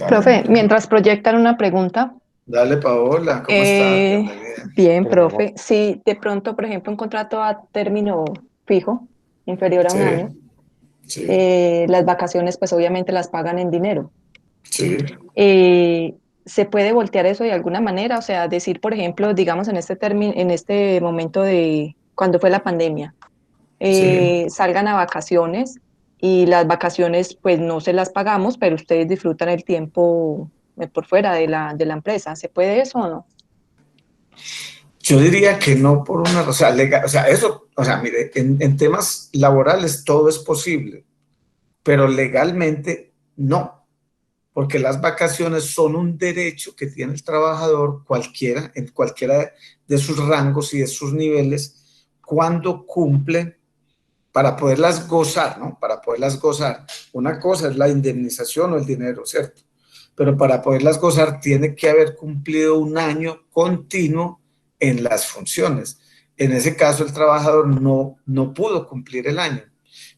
Profe, mientras proyectan una pregunta. Dale, Paola, ¿cómo estás? Bienvenida. Bien, profe. Si de pronto, por ejemplo, un contrato a término fijo, inferior a un año, las vacaciones, pues obviamente las pagan en dinero. Sí. ¿Se puede voltear eso de alguna manera? O sea, decir, por ejemplo, digamos en este momento de cuando fue la pandemia, salgan a vacaciones y las vacaciones pues no se las pagamos, pero ustedes disfrutan el tiempo por fuera de la empresa. ¿Se puede eso o no? Yo diría que no por una, o sea, legal, o sea, eso, o sea, mire, en temas laborales todo es posible, pero legalmente no, porque las vacaciones son un derecho que tiene el trabajador cualquiera, en cualquiera de sus rangos y de sus niveles, cuando cumple para poderlas gozar, ¿no? Para poderlas gozar. Una cosa es la indemnización o el dinero, ¿cierto? Pero para poderlas gozar tiene que haber cumplido un año continuo en las funciones. En ese caso, el trabajador no pudo cumplir el año.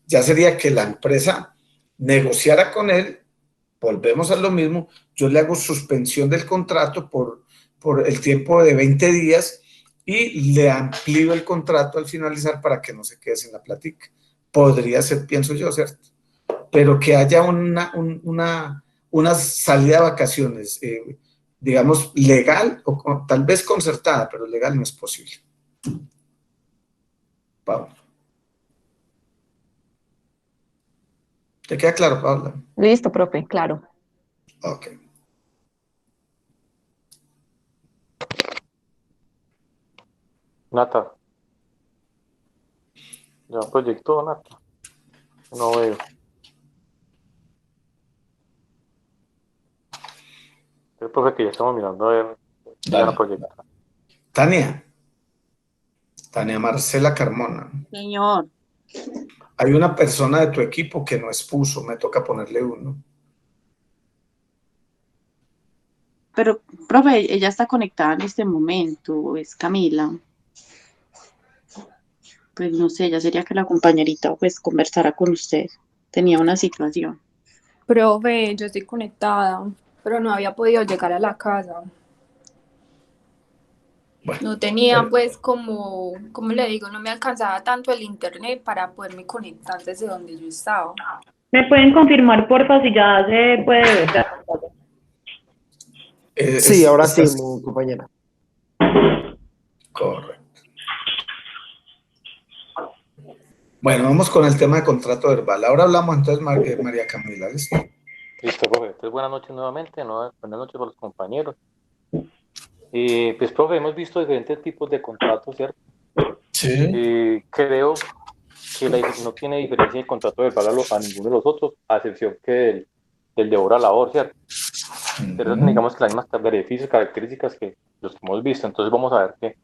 Ya sería que la empresa negociara con él, volvemos a lo mismo, yo le hago suspensión del contrato por el tiempo de 20 días y le amplío el contrato al finalizar para que no se quede sin la plática. Podría ser, pienso yo, ¿cierto? Pero que haya una salida de vacaciones, digamos, legal o tal vez concertada, pero legal no es posible. Paula. ¿Te queda claro, Paula? Listo, profe, claro. Ok. Nata. Ya proyectó, Nata. No veo. El profe que ya estamos mirando a ver. Ya la proyecta. Tania Marcela Carmona. Señor. Hay una persona de tu equipo que no expuso, me toca ponerle uno. Pero, profe, ella está conectada en este momento, es Camila. Pues no sé, ya sería que la compañerita pues conversara con usted. Tenía una situación. Profe, yo estoy conectada, pero no había podido llegar a la casa. Bueno, no tenía pues como le digo, no me alcanzaba tanto el internet para poderme conectar desde donde yo estaba. ¿Me pueden confirmar, porfa, si ya se puede ver? Sí, ahora sí, compañera. Correcto. Bueno, vamos con el tema de contrato verbal. Ahora hablamos entonces, María Camila, ¿listo? Listo, profe. Entonces, buenas noches nuevamente. Buenas noches a los compañeros. Pues, profe, hemos visto diferentes tipos de contratos, ¿cierto? Sí. Creo que no tiene diferencia el contrato verbal a ninguno de los otros, a excepción que del de hora labor, ¿cierto? Pero digamos que las mismas beneficios, características que los que hemos visto. Entonces vamos a ver qué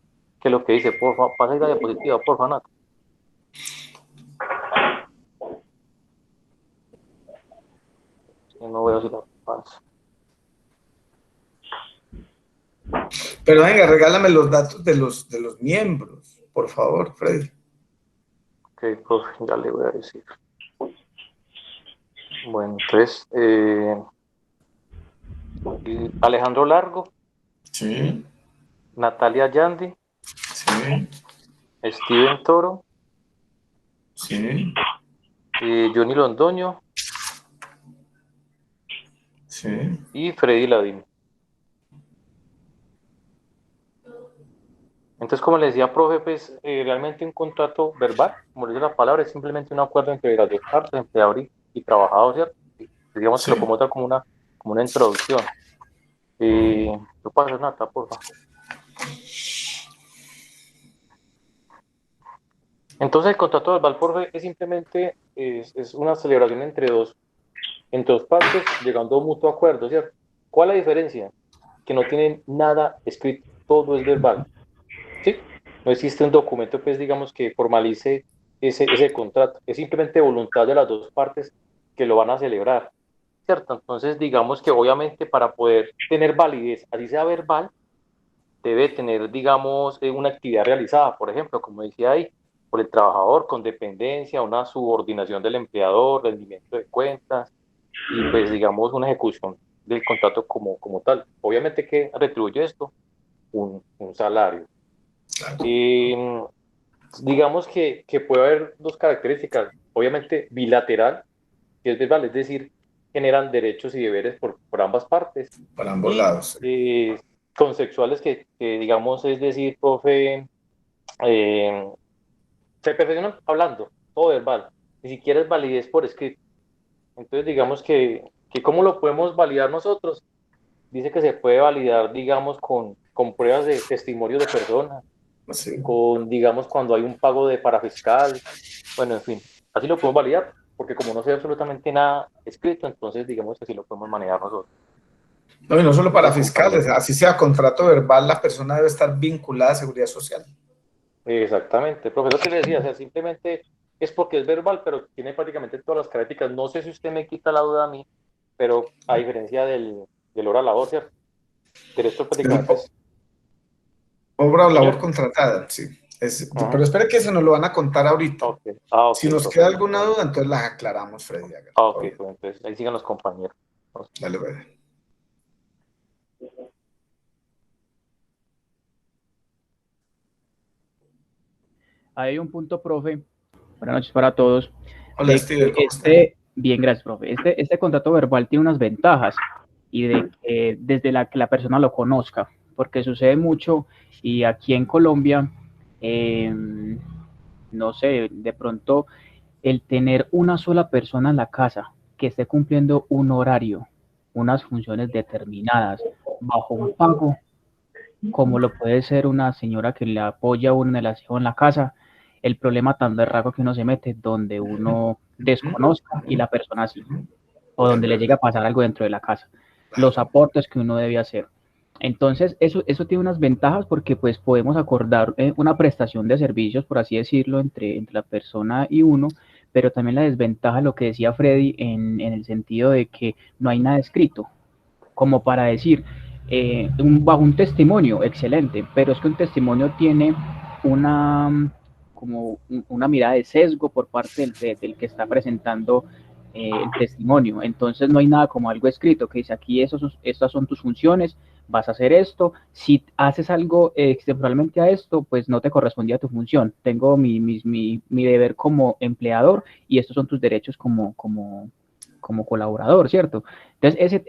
es lo que dice. Por favor, pasa ahí la diapositiva, por favor, Nata. No veo si la pasa. Pero venga, regálame los datos de los miembros, por favor, Freddy. Ok, profe, ya le voy a decir. Bueno, entonces, Alejandro Largo. Sí. Natalia Yandi. Sí. Steven Toro. Sí. Johnny Londoño. Sí. Y Freddy Ladino. Entonces, como le decía, profe, pues realmente un contrato verbal, como dice la palabra, es simplemente un acuerdo entre las dos partes, empleador y trabajador, ¿cierto? Digamos que lo podemos dar como una introducción. ¿Lo puedo hacer, Nata, por favor? Entonces, el contrato verbal, profe, es simplemente es una celebración entre dos partes, llegando a un mutuo acuerdo, ¿cierto? ¿Cuál es la diferencia? Que no tienen nada escrito, todo es verbal. ¿Sí? No existe un documento, pues, digamos, que formalice ese contrato. Es simplemente voluntad de las dos partes que lo van a celebrar, ¿cierto? Entonces, digamos que obviamente para poder tener validez, así sea verbal, debe tener, digamos, una actividad realizada, por ejemplo, como decía ahí, por el trabajador con dependencia, una subordinación del empleador, rendimiento de cuentas y, pues, digamos, una ejecución del contrato como tal. Obviamente, ¿qué retribuye esto? Un salario. Digamos que puede haber dos características, obviamente bilateral, que es verbal, es decir, generan derechos y deberes por ambas partes. Por ambos lados. Consexuales que digamos, es decir, profe, se perfeccionan hablando, todo verbal, ni siquiera es validez por escrito. Entonces, digamos que ¿cómo lo podemos validar nosotros? Dice que se puede validar, digamos, con pruebas de testimonios de personas, con, digamos, cuando hay un pago de parafiscal, bueno, en fin, así lo podemos validar, porque como no se ve absolutamente nada escrito, entonces digamos que así lo podemos manejar nosotros. No, y no solo para fiscales, así sea contrato verbal, la persona debe estar vinculada a Seguridad Social. Exactamente, profesor, que le decía, o sea, simplemente es porque es verbal, pero tiene prácticamente todas las características. No sé si usted me quita la duda a mí, pero a diferencia del hora labor, ¿cierto? Pero esto prácticamente es... Obra o labor contratada, sí. Pero espere que se nos lo van a contar ahorita. Okay. Si nos queda alguna duda, entonces la aclaramos, Freddy. Ok, pues entonces ahí sigan los compañeros. Dale, Freddy. Hay un punto, profe. Buenas noches para todos. Hola, Steve. Bien, gracias, profe. Este contrato verbal tiene unas ventajas y de que desde que la persona lo conozca, porque sucede mucho y aquí en Colombia, no sé, de pronto el tener una sola persona en la casa que esté cumpliendo un horario, unas funciones determinadas bajo un pago, como lo puede ser una señora que le apoya a uno en el aseo en la casa, el problema tan berraco que uno se mete donde uno desconozca y la persona sí, o donde le llega a pasar algo dentro de la casa, los aportes que uno debe hacer. Entonces, eso tiene unas ventajas porque pues podemos acordar una prestación de servicios, por así decirlo, entre la persona y uno, pero también la desventaja, lo que decía Freddy, en el sentido de que no hay nada escrito, como para decir, bajo un testimonio, excelente, pero es que un testimonio tiene una mirada de sesgo por parte del que está presentando el testimonio. Entonces no hay nada como algo escrito que dice aquí estas son tus funciones, vas a hacer esto, si haces algo extemporalmente a esto, pues no te correspondía tu función, tengo mi deber como empleador y estos son tus derechos como colaborador, ¿cierto? Entonces,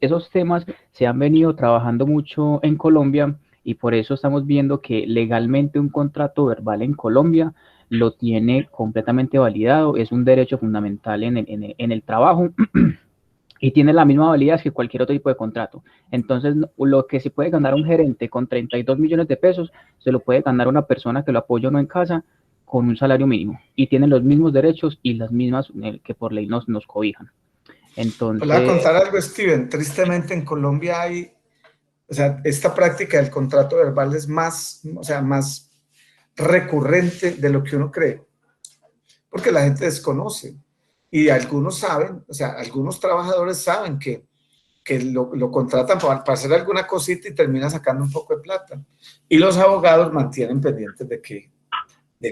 esos temas se han venido trabajando mucho en Colombia y por eso estamos viendo que legalmente un contrato verbal en Colombia lo tiene completamente validado, es un derecho fundamental en el trabajo y tiene la misma validez que cualquier otro tipo de contrato. Entonces, lo que se puede ganar un gerente con 32 millones de pesos, se lo puede ganar una persona que lo apoya uno en casa con un salario mínimo y tienen los mismos derechos y las mismas que por ley nos cobijan. Entonces, le voy a contar algo, Steven. Tristemente en Colombia hay, o sea, esta práctica del contrato verbal es más recurrente de lo que uno cree, porque la gente desconoce y algunos saben, o sea, algunos trabajadores saben que que lo contratan para hacer alguna cosita y termina sacando un poco de plata. Y los abogados mantienen pendientes de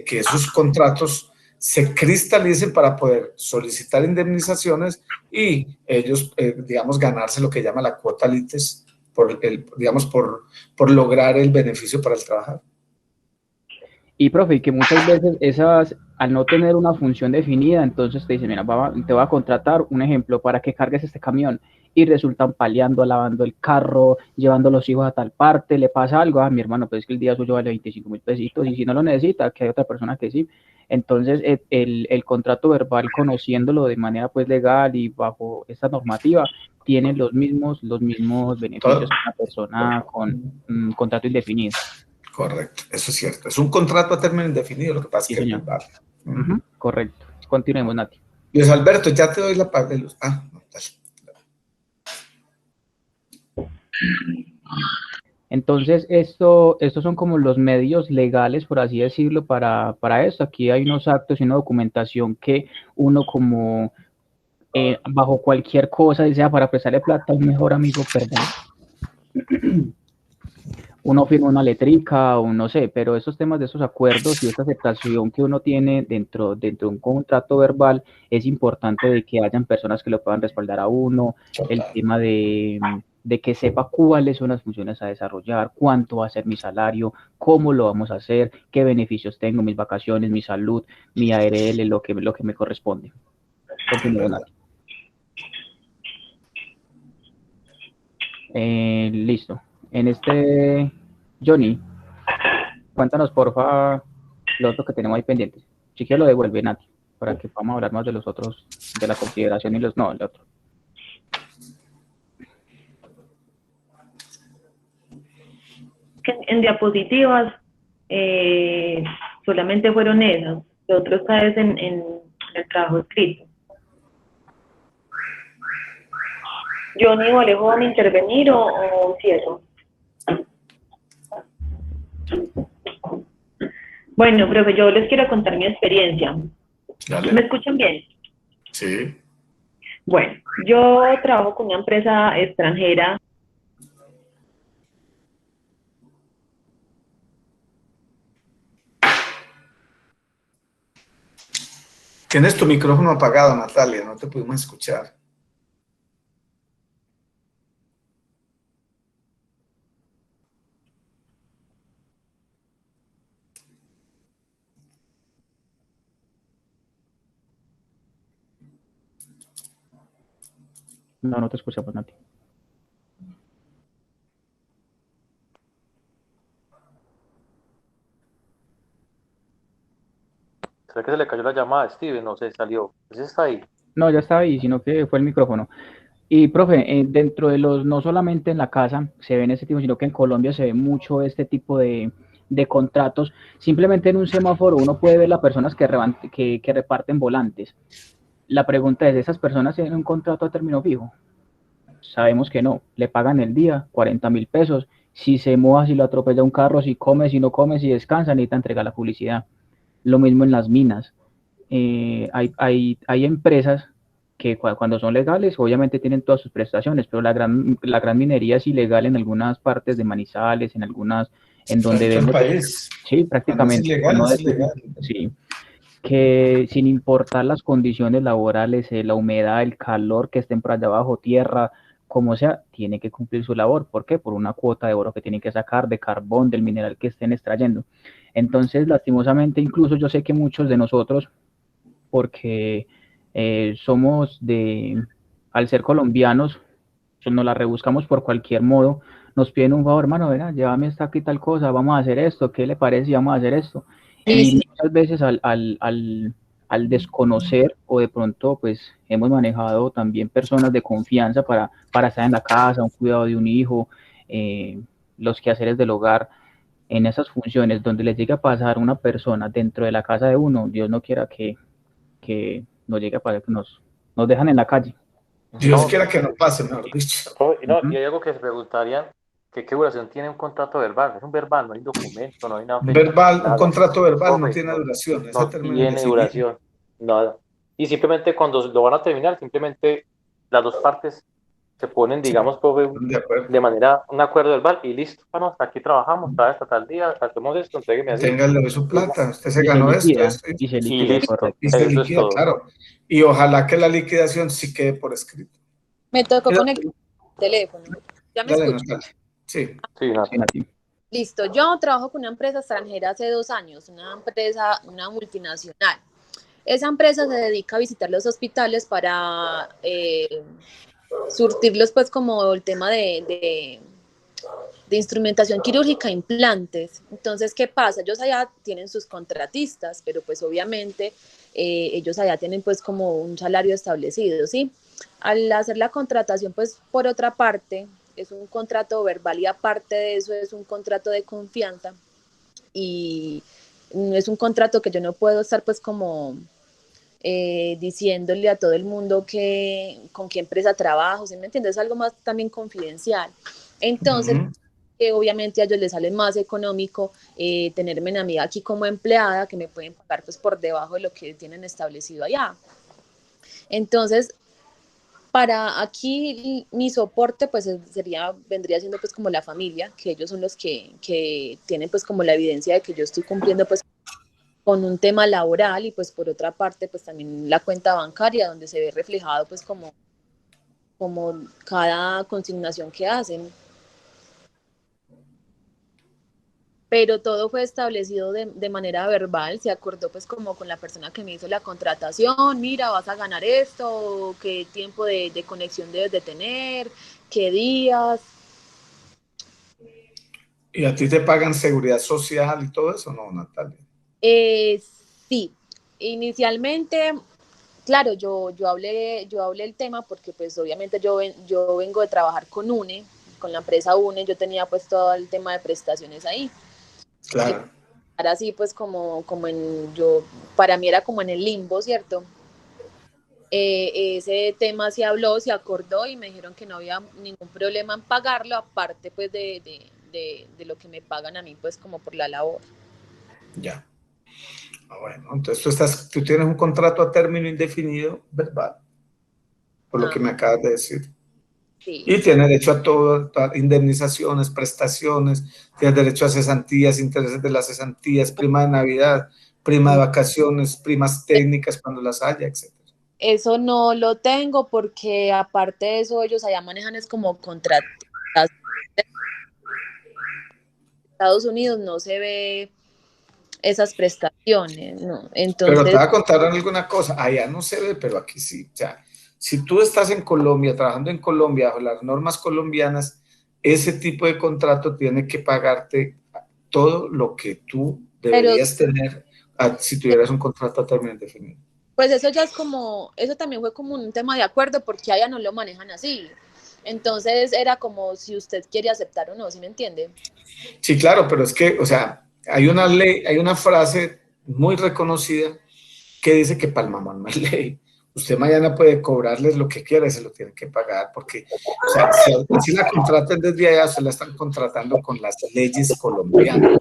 que esos contratos se cristalicen para poder solicitar indemnizaciones y ellos, digamos, ganarse lo que llama la cuota litis por lograr el beneficio para el trabajador. Y profe, que muchas veces esas, al no tener una función definida, entonces te dicen, mira, te voy a contratar, un ejemplo, para que cargues este camión, y resultan paliando, lavando el carro, llevando a los hijos a tal parte, le pasa algo, mi hermano, pues es que el día suyo vale 25.000 pesitos, y si no lo necesita, que hay otra persona que sí. Entonces, el contrato verbal, conociéndolo de manera pues legal y bajo esta normativa, tiene los mismos beneficios que una persona con un contrato indefinido. Correcto, eso es cierto. Es un contrato a término indefinido, lo que pasa es que es verbal. Correcto. Continuemos, Nati. Luis Alberto, ya te doy la parte de luz. No, dale. Entonces, estos son como los medios legales, por así decirlo, para esto. Aquí hay unos actos y una documentación que uno como bajo cualquier cosa, sea para prestarle plata a un mejor amigo, perdón. Uno firma una letrica o no sé, pero esos temas de esos acuerdos y esta aceptación que uno tiene dentro de un contrato verbal, es importante de que hayan personas que lo puedan respaldar a uno, el tema de que sepa cuáles son las funciones a desarrollar, cuánto va a ser mi salario, cómo lo vamos a hacer, qué beneficios tengo, mis vacaciones, mi salud, mi ARL, lo que me corresponde. Listo. Johnny, cuéntanos porfa lo otro que tenemos ahí pendientes. Si quieres lo devuelve, Nati, para que podamos hablar más de los otros, de la consideración y el otro. En diapositivas solamente fueron esas, lo otro está en el trabajo escrito. Johnny o Alejo, ¿van a intervenir o cierro? Bueno, profe, yo les quiero contar mi experiencia. Dale. ¿Me escuchan bien? Sí. Bueno, yo trabajo con una empresa extranjera. Tienes tu micrófono apagado, Natalia, no te pudimos escuchar. No te escuchamos, Nati. ¿Será que se le cayó la llamada a Steven? No sé, salió. ¿Ese está ahí? No, ya estaba ahí, sino que fue el micrófono. Y, profe, dentro de no solamente en la casa se ven este tipo, sino que en Colombia se ve mucho este tipo de contratos. Simplemente en un semáforo uno puede ver las personas que reparten volantes. La pregunta es, ¿esas personas tienen un contrato a término fijo? Sabemos que no, le pagan el día, 40.000 pesos, si se moja, si lo atropella un carro, si come, si no come, si descansa, necesita entregar la publicidad. Lo mismo en las minas. Hay empresas que cuando son legales, obviamente tienen todas sus prestaciones, pero la gran minería es ilegal en algunas partes de Manizales, en donde vemos... país. Sí, prácticamente. Es ilegal. Sí. Que sin importar las condiciones laborales, la humedad, el calor que estén por allá abajo, tierra, como sea, tiene que cumplir su labor. ¿Por qué? Por una cuota de oro que tienen que sacar, de carbón, del mineral que estén extrayendo. Entonces, lastimosamente, incluso yo sé que muchos de nosotros, porque somos al ser colombianos, nos la rebuscamos por cualquier modo, nos piden un favor, hermano, verá, llévame esta aquí tal cosa, vamos a hacer esto, ¿qué le parece si vamos a hacer esto? Y muchas veces al desconocer o de pronto pues hemos manejado también personas de confianza para estar en la casa, un cuidado de un hijo, los quehaceres del hogar, en esas funciones donde les llega a pasar una persona dentro de la casa de uno, Dios no quiera que nos llegue a pasar, que nos dejan en la calle. Dios quiera que no pase, mejor dicho. Y hay algo que se preguntarían, ¿qué duración tiene un contrato verbal? Es un verbal, no hay documento, no hay nada. Un contrato verbal no tiene duración. No tiene duración, nada. Y simplemente cuando lo van a terminar, simplemente las dos partes se ponen, digamos, profe, de manera, un acuerdo verbal y listo, bueno, hasta aquí trabajamos, hasta tal día, hacemos esto, entrégueme así. Téngale su plata, usted se Y se ganó liquida, esto. y se Y liquida, listo, correcto. Y se eso es liquida, todo. claro. Y ojalá que la liquidación sí quede por escrito. Me tocó Pero- conectar el teléfono. ¿Ya me Dale, escuchas? Natalia. Sí. Sí, Nati. Listo. Yo trabajo con una empresa extranjera hace 2 años, una multinacional. Esa empresa se dedica a visitar los hospitales para surtirlos, pues, como el tema de instrumentación quirúrgica, implantes. Entonces, ¿qué pasa? Ellos allá tienen sus contratistas, pero pues obviamente ellos allá tienen pues como un salario establecido, ¿sí? Al hacer la contratación, pues por otra parte, es un contrato verbal y aparte de eso es un contrato de confianza y es un contrato que yo no puedo estar pues como diciéndole a todo el mundo con qué empresa trabajo, ¿sí me entiendes? Es algo más también confidencial. Entonces, obviamente a ellos les sale más económico tenerme a mí aquí como empleada, que me pueden pagar pues por debajo de lo que tienen establecido allá. Entonces, para aquí mi soporte pues vendría siendo pues como la familia, que ellos son los que tienen pues como la evidencia de que yo estoy cumpliendo pues con un tema laboral y pues por otra parte pues también la cuenta bancaria donde se ve reflejado pues como cada consignación que hacen. Pero todo fue establecido de manera verbal, se acordó pues como con la persona que me hizo la contratación, mira, vas a ganar esto, qué tiempo de conexión debes de tener, qué días. ¿Y a ti te pagan seguridad social y todo eso? No, Natalia. Sí, inicialmente, claro, yo hablé el tema porque pues obviamente yo vengo de trabajar con UNE, con la empresa UNE, yo tenía pues todo el tema de prestaciones ahí. Claro. Ahora sí, pues como para mí era como en el limbo, ¿cierto? Ese tema se habló, se acordó y me dijeron que no había ningún problema en pagarlo, aparte pues de lo que me pagan a mí pues como por la labor. Ya. Bueno, entonces tú tienes un contrato a término indefinido verbal, por lo que me acabas de decir. Sí. Y tienes derecho a todo, a indemnizaciones, prestaciones, tienes derecho a cesantías, intereses de las cesantías, prima de Navidad, prima de vacaciones, primas técnicas cuando las haya, etc. Eso no lo tengo porque aparte de eso ellos allá manejan es como contratos. Estados Unidos no se ve esas prestaciones, ¿no? Entonces, pero te voy a contar alguna cosa, allá no se ve, pero aquí sí. O sea, si tú estás en Colombia, trabajando en Colombia, bajo las normas colombianas, ese tipo de contrato tiene que pagarte todo lo que tú deberías tener si tuvieras un contrato a término indefinido. Pues eso ya es como, eso también fue como un tema de acuerdo porque allá no lo manejan así. Entonces era como si usted quiere aceptar o no, ¿sí me entiende? Sí, claro, pero es que, o sea, hay una ley, hay una frase muy reconocida que dice que para el mamón no hay ley. Usted mañana puede cobrarles lo que quiera y se lo tiene que pagar, porque, o sea, si la contratan desde allá, se la están contratando con las leyes colombianas.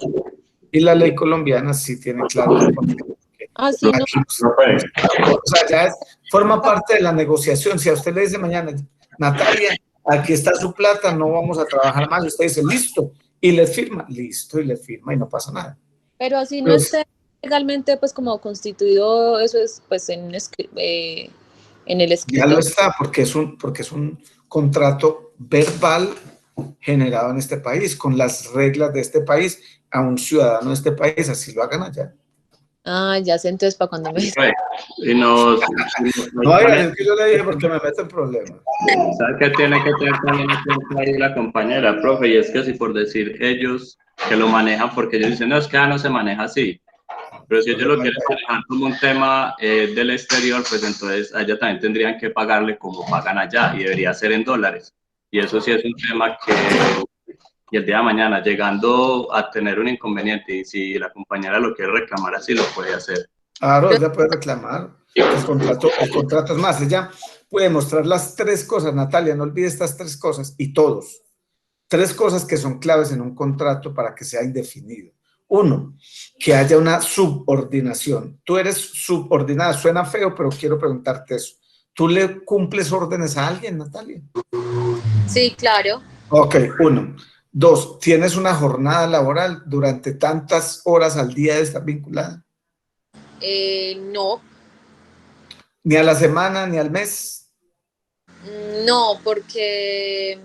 Y la ley colombiana sí tiene claro. Sí, no. O sea, ya forma parte de la negociación. Si a usted le dice mañana, Natalia, aquí está su plata, no vamos a trabajar más, usted dice, listo, y le firma, listo, y le firma y no pasa nada. Pero así no esté legalmente pues como constituido, eso es pues en el escrito. Ya lo está, porque es un contrato verbal generado en este país, con las reglas de este país, a un ciudadano de este país, así lo hagan allá. Ah, ya sé, entonces para cuando me... Y nos no, es que yo le dije porque me meto en problemas. ¿Sabes qué tiene que tener también ahí la compañera, profe? Y es que si por decir ellos que lo manejan, porque ellos dicen, no, es que no se maneja así. Pero si ellos lo quieren manejar como un tema del exterior, pues entonces allá también tendrían que pagarle como pagan allá y debería ser en dólares. Y eso sí es un tema que y el día de mañana llegando a tener un inconveniente y si la compañera lo quiere reclamar así, lo puede hacer. Claro, ella puede reclamar. El contrato es más, ella puede mostrar las 3 cosas, Natalia, no olvides estas 3 cosas y todos. 3 cosas que son claves en un contrato para que sea indefinido. 1, que haya una subordinación. Tú eres subordinada, suena feo, pero quiero preguntarte eso. ¿Tú le cumples órdenes a alguien, Natalia? Sí, claro. Ok, 1. 2, ¿tienes una jornada laboral durante tantas horas al día de estar vinculada? No, ¿Ni a la semana, ni al mes? no, porque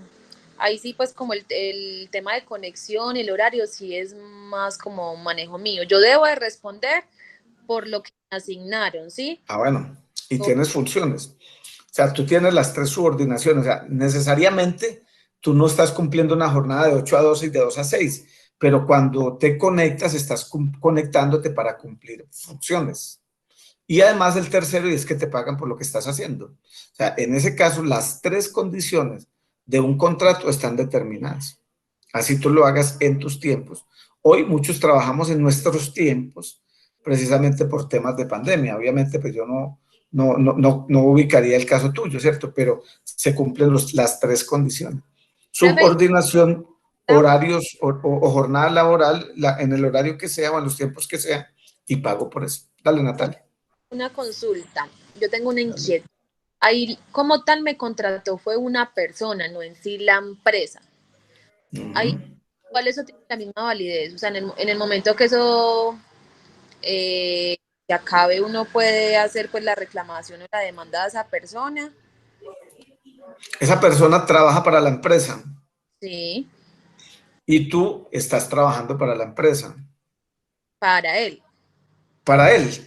ahí sí pues como el tema de conexión, el horario sí es más como manejo mío. Yo debo de responder por lo que me asignaron, ¿sí? Ah, bueno, y tienes funciones. O sea, tú tienes las 3 subordinaciones. O sea, necesariamente tú no estás cumpliendo una jornada de 8 a 12 y de 2 a 6, pero cuando te conectas, estás conectándote para cumplir funciones. Y además el tercero, y es que te pagan por lo que estás haciendo. O sea, en ese caso, las 3 condiciones de un contrato están determinadas. Así tú lo hagas en tus tiempos. Hoy muchos trabajamos en nuestros tiempos, precisamente por temas de pandemia. Obviamente, pues yo no ubicaría el caso tuyo, ¿cierto? Pero se cumplen las 3 condiciones. Subordinación, horarios o jornada laboral, en el horario que sea o en los tiempos que sea, y pago por eso. Dale, Natalia. Una consulta, yo tengo una inquietud. Ahí como tal me contrató fue una persona, no en sí la empresa. Ahí, ¿cuál eso tiene la misma validez? O sea, en el momento que eso se acabe, uno puede hacer pues la reclamación o la demanda de esa persona. Esa persona trabaja para la empresa. Sí. Y tú estás trabajando para la empresa. Para él. Para él.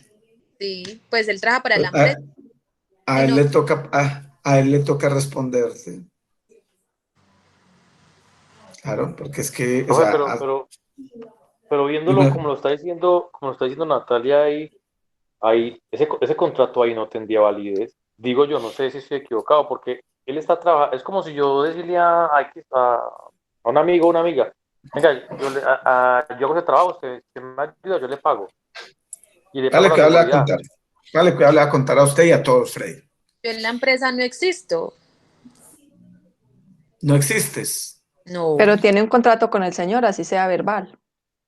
Sí, pues él trabaja para la empresa. A él le toca responderte. Claro, porque es que, o sea, pero viéndolo como lo está diciendo Natalia, ahí ese contrato ahí no tendría validez. Digo yo, no sé si estoy equivocado, porque él está trabajando, es como si yo decirle a un amigo o una amiga, venga, yo hago ese trabajo, usted me ayuda, yo le pago. Y le pago dale, que la hable a seguridad. contar. Vale, que hable a contar a usted y a todos, Freddy. Yo en la empresa no existo. No existes. No. Pero tiene un contrato con el señor, así sea verbal.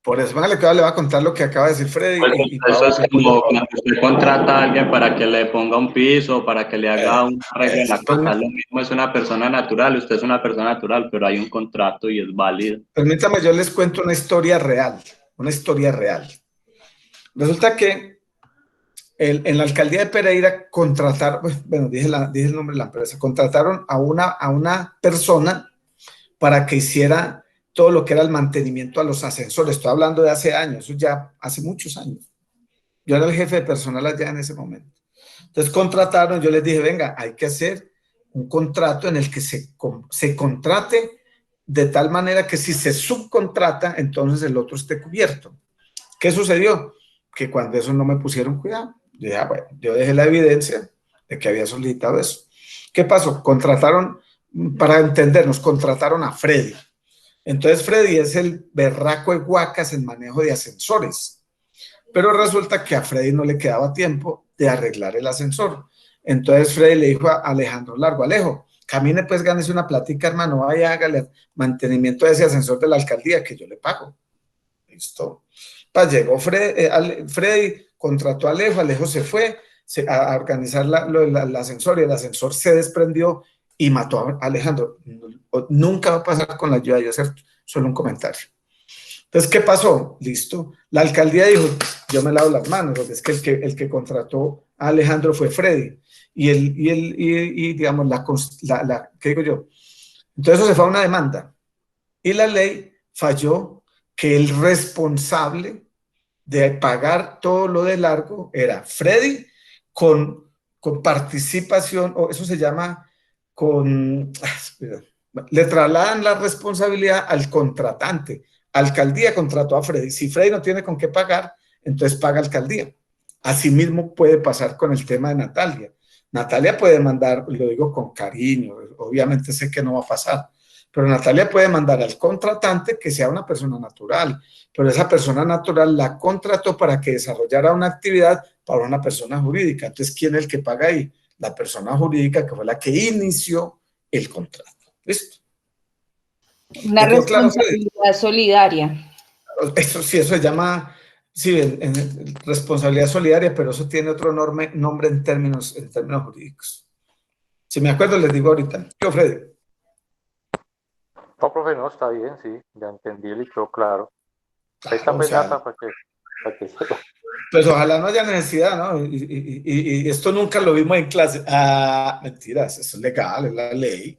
Por eso, vale, que le va a contar lo que acaba de decir Freddy. Pues eso es como cuando usted contrata a alguien para que le ponga un piso, para que le haga un arreglo en la casa. Lo mismo es una persona natural, usted es una persona natural, pero hay un contrato y es válido. Permítame, yo les cuento una historia real. Una historia real. Resulta que en la alcaldía de Pereira contrataron, bueno, dije el nombre de la empresa, contrataron a una persona para que hiciera todo lo que era el mantenimiento a los ascensores. Estoy hablando de hace años, eso ya hace muchos años. Yo era el jefe de personal allá en ese momento. Entonces contrataron, yo les dije, venga, hay que hacer un contrato en el que se contrate de tal manera que si se subcontrata, entonces el otro esté cubierto. ¿Qué sucedió? Que cuando eso no me pusieron cuidado, yo dije, bueno, yo dejé la evidencia de que había solicitado eso. ¿Qué pasó? Contrataron, para entendernos, contrataron a Freddy. Entonces Freddy es el berraco de guacas en manejo de ascensores. Pero resulta que a Freddy no le quedaba tiempo de arreglar el ascensor. Entonces Freddy le dijo a Alejandro Largo, Alejo, camine pues, gánese una platica, hermano, vaya, hágale mantenimiento de ese ascensor de la alcaldía que yo le pago. Listo. Pues llegó Freddy, contrató a Alejo se fue a organizar el ascensor y el ascensor se desprendió y mató a Alejandro. Nunca va a pasar con la ayuda de hacer solo un comentario. Entonces, ¿qué pasó? Listo. La alcaldía dijo, yo me lavo las manos, porque es que el que contrató a Alejandro fue Freddy. Y digamos, ¿qué digo yo? Entonces eso se fue a una demanda. Y la ley falló que el responsable de pagar todo lo de largo era Freddy con participación, o eso se llama le trasladan la responsabilidad al contratante. Alcaldía contrató a Freddy. Si Freddy no tiene con qué pagar, entonces paga alcaldía. Asimismo puede pasar con el tema de Natalia. Natalia puede mandar, lo digo con cariño, obviamente sé que no va a pasar, pero Natalia puede mandar al contratante que sea una persona natural, pero esa persona natural la contrató para que desarrollara una actividad para una persona jurídica. Entonces, ¿quién es el que paga ahí? La persona jurídica que fue la que inició el contrato. ¿Listo? Una responsabilidad solidaria. Eso sí, eso se llama, sí, responsabilidad solidaria, pero eso tiene otro nombre en términos jurídicos. Si me acuerdo, les digo ahorita. ¿Qué, Freddy? No, profe, no, está bien, sí, ya entendí y quedó claro. Ahí está Claro, o sea, Penata para que sepa. pues ojalá no haya necesidad, ¿no? Y esto nunca lo vimos en clase. Ah, mentiras, eso es legal, es la ley.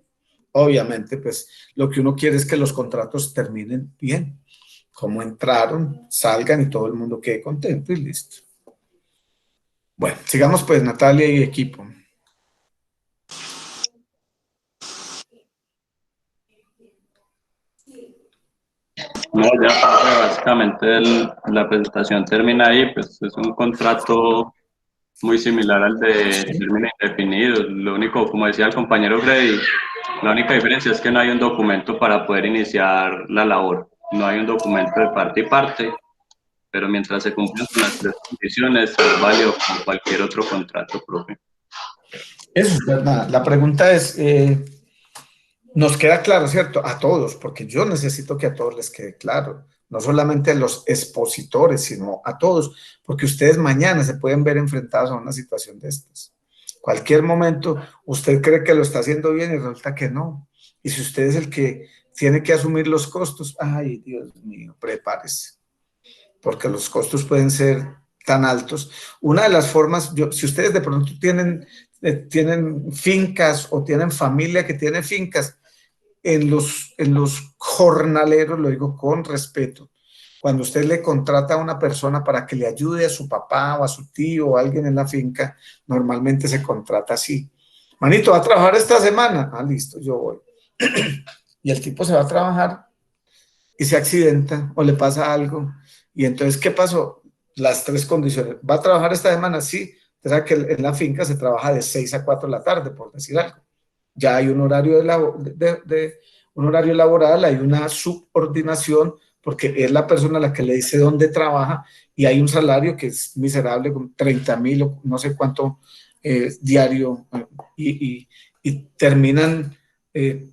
Obviamente, pues lo que uno quiere es que los contratos terminen bien, como entraron, salgan y todo el mundo quede contento y listo. Bueno, sigamos pues, Natalia y equipo. No, ya básicamente la presentación termina ahí, pues es un contrato muy similar al de término indefinido. Lo único, como decía el compañero Freddy, la única diferencia es que no hay un documento para poder iniciar la labor. No hay un documento de parte y parte, pero mientras se cumplan con las tres condiciones, es válido como cualquier otro contrato, profe. Eso es verdad. La pregunta es, nos queda claro, ¿cierto? A todos, porque yo necesito que a todos les quede claro. No solamente a los expositores, sino a todos, porque ustedes mañana se pueden ver enfrentados a una situación de estas. Cualquier momento, usted cree que lo está haciendo bien y resulta que no. Y si usted es el que tiene que asumir los costos, ay, Dios mío, prepárese, porque los costos pueden ser tan altos. Una de las formas, si ustedes de pronto tienen fincas o tienen familia que tiene fincas, en los jornaleros, lo digo con respeto, cuando usted le contrata a una persona para que le ayude a su papá o a su tío o a alguien en la finca, normalmente se contrata así. Manito, ¿va a trabajar esta semana? Ah, listo, yo voy. Y el tipo se va a trabajar y se accidenta o le pasa algo. Y entonces, ¿qué pasó? Las tres condiciones. ¿Va a trabajar esta semana? Sí. Usted sabe que en la finca se trabaja de 6 a 4 de la tarde, por decir algo. Ya hay un horario, un horario laboral, hay una subordinación, porque es la persona a la que le dice dónde trabaja, y hay un salario que es miserable, con 30.000 o no sé cuánto diario, y terminan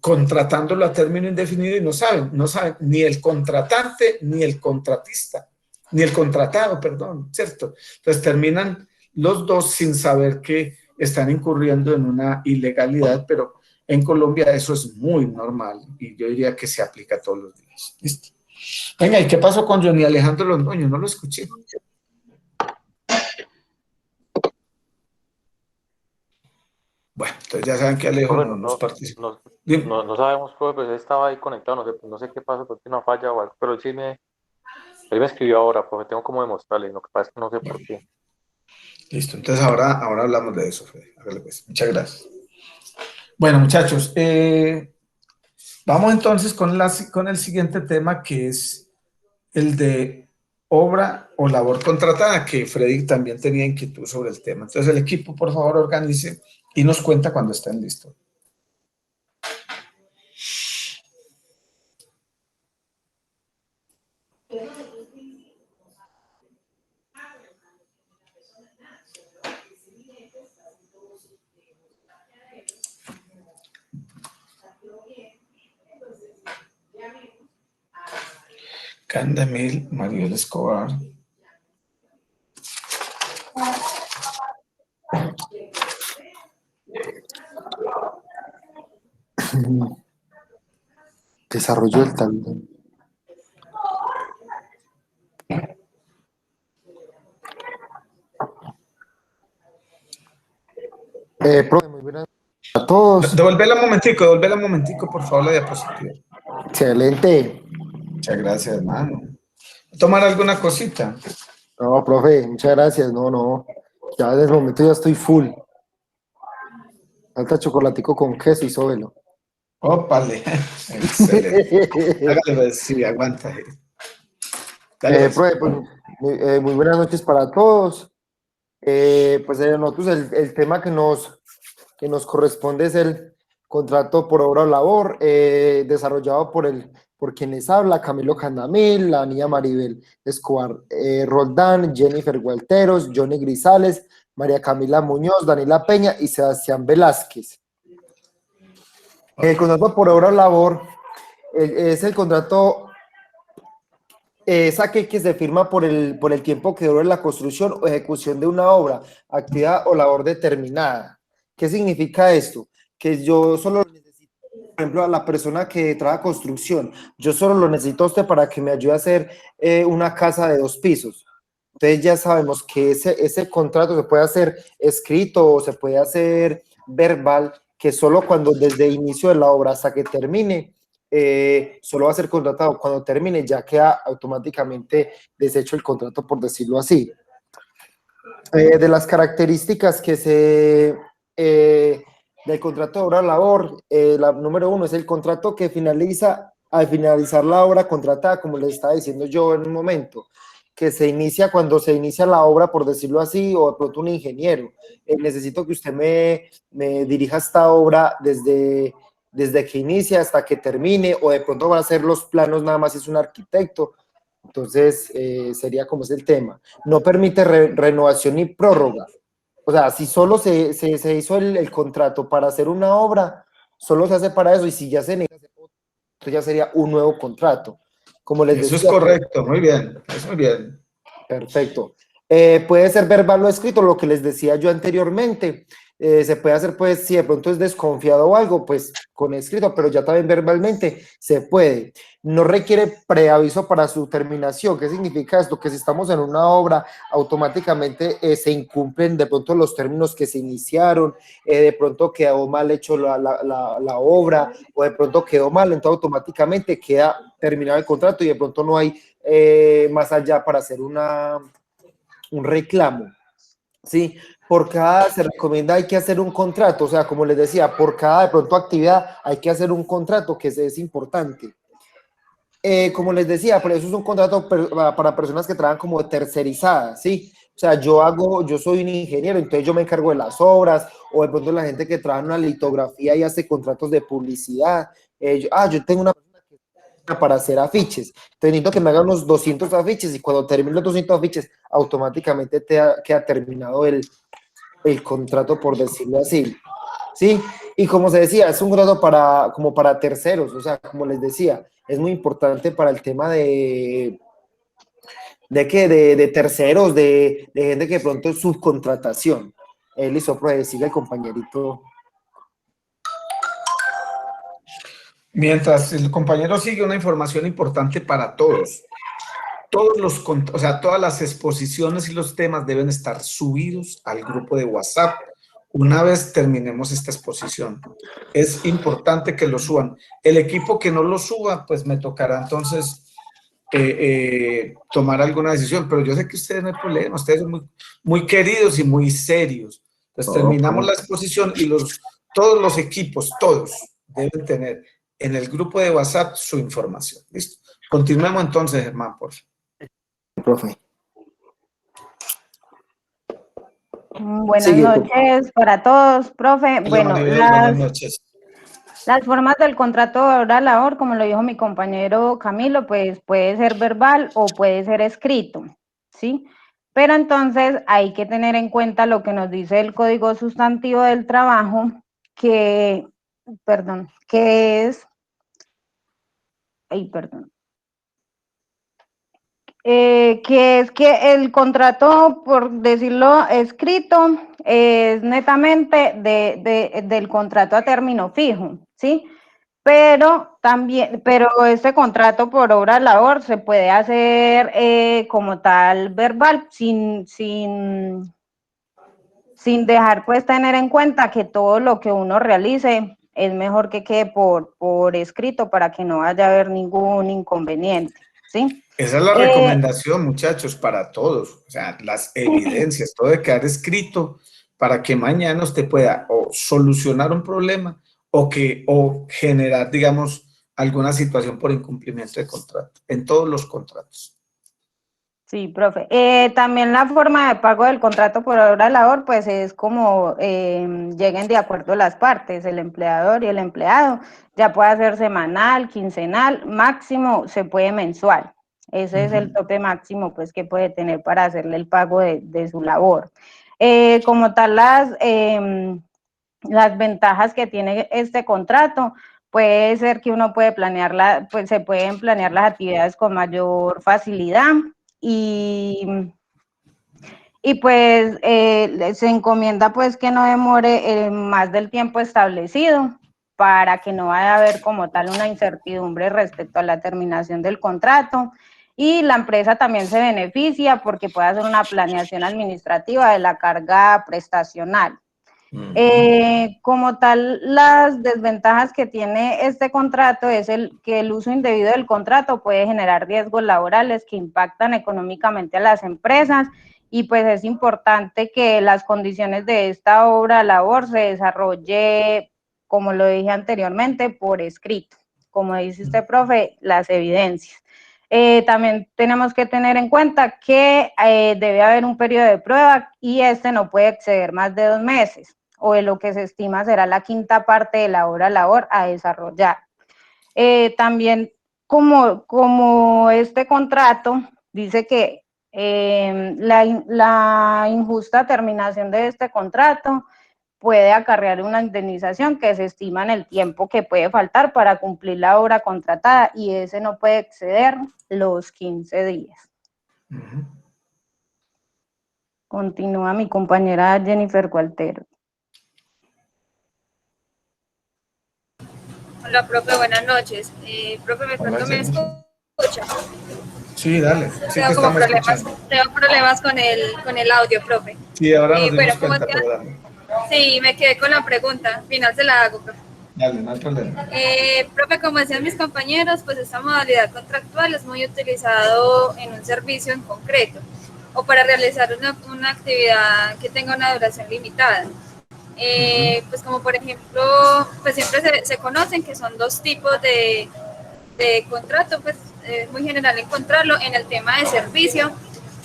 contratándolo a término indefinido y no saben ni el contratante ni el contratista, ni el contratado, perdón, ¿cierto? Entonces terminan los dos sin saber que están incurriendo en una ilegalidad, pero en Colombia eso es muy normal y yo diría que se aplica todos los días. ¿Listo? Venga, ¿y qué pasó con Johnny Alejandro Londoño? No lo escuché. Bueno, entonces ya saben que Alejo no nos participó. No sabemos, profe, pues él estaba ahí conectado, no sé qué pasa, porque una falla o algo, pero él me escribió ahora, profe, tengo como demostrarle, lo que pasa es que no sé por qué. Listo, entonces ahora hablamos de eso, Fede. Pues. Muchas gracias. Bueno, muchachos, vamos entonces con el siguiente tema, que es el de obra o labor contratada, que Freddy también tenía inquietud sobre el tema. Entonces el equipo, por favor, organice y nos cuenta cuando estén listos. Candemil, Mariel Escobar. Desarrolló el tándem. Profe, muy buenas a todos. Devolvela un momentico, por favor, la diapositiva. Excelente. Muchas gracias, hermano. ¿Tomar alguna cosita? No, profe, muchas gracias. No. Ya desde el momento ya estoy full. Falta chocolatico con queso y sóbelo. Ópale. Excelente. Hágale, pues, sí, aguanta. Dale, profe, pues, muy buenas noches para todos. Pues nosotros el tema que nos corresponde es el contrato por obra o labor, desarrollado por quienes habla, Camilo Candamil, la niña Maribel Escobar Roldán, Jennifer Gualteros, Johnny Grisales, María Camila Muñoz, Daniela Peña y Sebastián Velázquez. El contrato por obra o labor es el contrato que se firma por el tiempo que dure la construcción o ejecución de una obra, actividad o labor determinada. ¿Qué significa esto? que yo solo necesito, por ejemplo, a la persona que trabaja construcción, yo solo lo necesito a usted para que me ayude a hacer una casa de 2 pisos. Entonces ya sabemos que ese contrato se puede hacer escrito o se puede hacer verbal, que solo cuando desde el inicio de la obra hasta que termine, solo va a ser contratado. Cuando termine ya queda automáticamente deshecho el contrato, por decirlo así. De las características del contrato de obra labor, la número 1 es el contrato que finaliza al finalizar la obra contratada, como les estaba diciendo yo en un momento, que se inicia cuando se inicia la obra, por decirlo así, o de pronto un ingeniero. Necesito que usted me dirija esta obra desde que inicia hasta que termine, o de pronto va a hacer los planos nada más si es un arquitecto. Entonces, sería como es el tema. No permite renovación ni prórroga. O sea, si solo se hizo el contrato para hacer una obra, solo se hace para eso, y si ya se negocia, ya sería un nuevo contrato. Como les Eso decía, es correcto, muy bien, es muy bien. Perfecto. Puede ser verbal o escrito, lo que les decía yo anteriormente. Se puede hacer, pues, si de pronto es desconfiado o algo, pues con escrito, pero ya también verbalmente se puede. No requiere preaviso para su terminación. ¿Qué significa esto? Que si estamos en una obra, automáticamente se incumplen de pronto los términos que se iniciaron, de pronto quedó mal hecho la obra, o de pronto quedó mal, entonces automáticamente queda terminado el contrato y de pronto no hay más allá para hacer un reclamo. Sí, se recomienda hay que hacer un contrato, o sea, como les decía, por cada de pronto actividad hay que hacer un contrato, que es importante. Como les decía, pero eso es un contrato para personas que trabajan como tercerizadas, ¿sí? O sea, yo soy un ingeniero, entonces yo me encargo de las obras, o de pronto la gente que trabaja en una litografía y hace contratos de publicidad. Yo tengo una para hacer afiches, entonces necesito que me hagan unos 200 afiches, y cuando termine los 200 afiches, automáticamente queda terminado el contrato, por decirlo así, ¿sí? Y como se decía, es un contrato como para terceros, o sea, como les decía, es muy importante para el tema de terceros, de gente que de pronto es subcontratación. Listo, pues, sigue el compañerito. Mientras el compañero sigue, una información importante para todos. Todas las exposiciones y los temas deben estar subidos al grupo de WhatsApp una vez terminemos esta exposición. Es importante que lo suban. El equipo que no lo suba, pues me tocará entonces tomar alguna decisión, pero yo sé que ustedes no hay problema, ustedes son muy, muy queridos y muy serios. Entonces terminamos la exposición y todos los equipos, todos, deben tener en el grupo de WhatsApp su información. ¿Listo? Continuemos entonces, Germán, por favor. Profe. Buenas noches para todos, profe. Bueno, buenas noches. Las formas del contrato de obra labor, como lo dijo mi compañero Camilo, pues puede ser verbal o puede ser escrito, ¿sí? Pero entonces hay que tener en cuenta lo que nos dice el Código Sustantivo del Trabajo, que es que el contrato, por decirlo escrito, es netamente del contrato a término fijo, ¿sí? Pero este contrato por obra labor se puede hacer como tal verbal, sin dejar pues tener en cuenta que todo lo que uno realice es mejor que quede por escrito para que no vaya a haber ningún inconveniente, ¿sí? Esa es la recomendación, muchachos, para todos. O sea, las evidencias, todo debe quedar escrito para que mañana usted pueda o solucionar un problema o generar, digamos, alguna situación por incumplimiento de contrato, en todos los contratos. Sí, profe. También la forma de pago del contrato por hora labor, pues es como lleguen de acuerdo las partes, el empleador y el empleado. Ya puede ser semanal, quincenal, máximo se puede mensual. Ese es el tope máximo pues que puede tener para hacerle el pago de su labor. Como tal, las ventajas que tiene este contrato, puede ser que uno puede pues se pueden planear las actividades con mayor facilidad y y pues se encomienda pues que no demore más del tiempo establecido para que no vaya a haber como tal una incertidumbre respecto a la terminación del contrato, y la empresa también se beneficia porque puede hacer una planeación administrativa de la carga prestacional. Como tal, las desventajas que tiene este contrato es que el uso indebido del contrato puede generar riesgos laborales que impactan económicamente a las empresas, y pues es importante que las condiciones de esta obra labor se desarrolle, como lo dije anteriormente, por escrito. Como dice usted, profe, las evidencias. También tenemos que tener en cuenta que debe haber un periodo de prueba y este no puede exceder más de 2 meses, o de lo que se estima será la quinta parte de la obra labor a desarrollar. También, como este contrato dice que la injusta terminación de este contrato puede acarrear una indemnización que se estima en el tiempo que puede faltar para cumplir la obra contratada, y ese no puede exceder los 15 días. Continúa mi compañera Jennifer Cualtero. Hola, profe, buenas noches. Profe, ¿me pronto me escucha? Sí, dale. Sí, te estamos escuchando. Tengo problemas con el audio, profe. Sí, ahora nos dimos bueno, cuenta, pero dale. Sí, me quedé con la pregunta. Al final se la hago, profe. Dale, no hay problema. Profe, como decían mis compañeros, pues esta modalidad contractual es muy utilizado en un servicio en concreto o para realizar una actividad que tenga una duración limitada. Pues como por ejemplo, pues siempre se conocen que son 2 tipos de contrato, pues es muy general encontrarlo en el tema de servicio,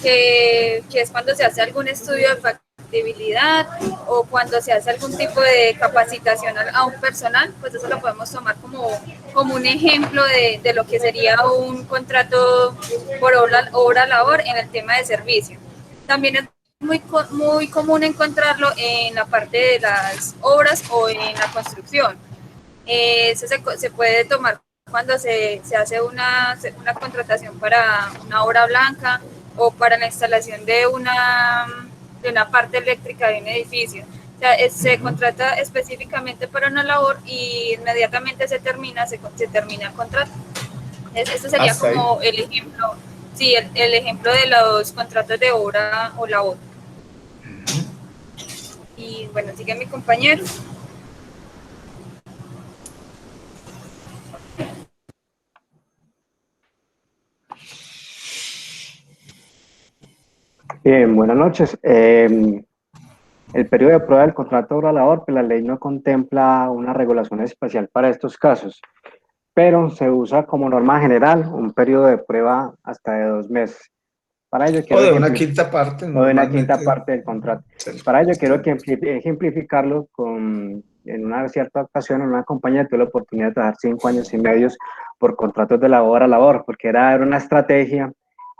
que es cuando se hace algún estudio de factibilidad o cuando se hace algún tipo de capacitación a un personal, pues eso lo podemos tomar como un ejemplo de lo que sería un contrato por obra labor en el tema de servicio. También es muy común encontrarlo en la parte de las obras o en la construcción. Eso se puede tomar cuando se hace una contratación para una obra blanca o para la instalación de una parte eléctrica de un edificio. O sea, se contrata específicamente para una labor y inmediatamente se termina el contrato. Este sería Hasta como el ejemplo, sí, el ejemplo de los contratos de obra o labor. Y bueno, sigue mi compañero. Bien, buenas noches. El periodo de prueba del contrato de obra-labor, pues la ley no contempla una regulación especial para estos casos, pero se usa como norma general un periodo de prueba hasta de 2 meses. Para ello quiero O de una quinta parte. O de una quinta parte del contrato. Para ello quiero ejemplificarlo en una cierta ocasión, en una compañía tuve la oportunidad de trabajar 5 años y medio por contratos de labor a labor, porque era una estrategia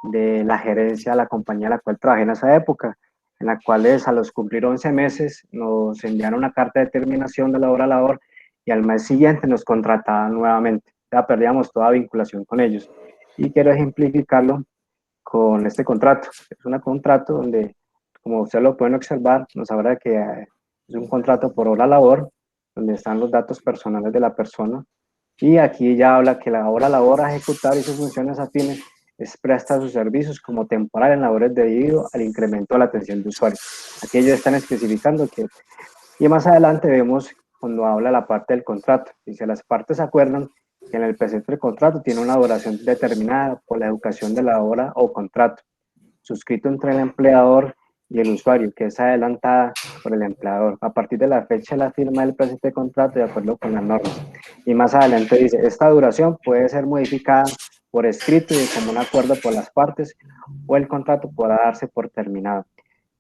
de la gerencia de la compañía a la cual trabajé en esa época, en la cual a los cumplir 11 meses nos enviaron una carta de terminación de labor a labor y al mes siguiente nos contrataban nuevamente. Ya perdíamos toda vinculación con ellos. Y quiero ejemplificarlo con este contrato. Es un contrato donde, como ustedes lo pueden observar, nos habla de que es un contrato por hora labor, donde están los datos personales de la persona. Y aquí ya habla que la hora labor a ejecutar y sus funciones afines presta sus servicios como temporal en labores debido al incremento de la atención de usuario. Aquí ellos están especificando que, y más adelante vemos cuando habla la parte del contrato, dice las partes acuerdan que en el presente contrato tiene una duración determinada por la educación de la hora o contrato, suscrito entre el empleador y el usuario, que es adelantada por el empleador, a partir de la fecha de la firma del presente contrato de acuerdo con las normas. Y más adelante dice, esta duración puede ser modificada por escrito y de común acuerdo por las partes, o el contrato podrá darse por terminado.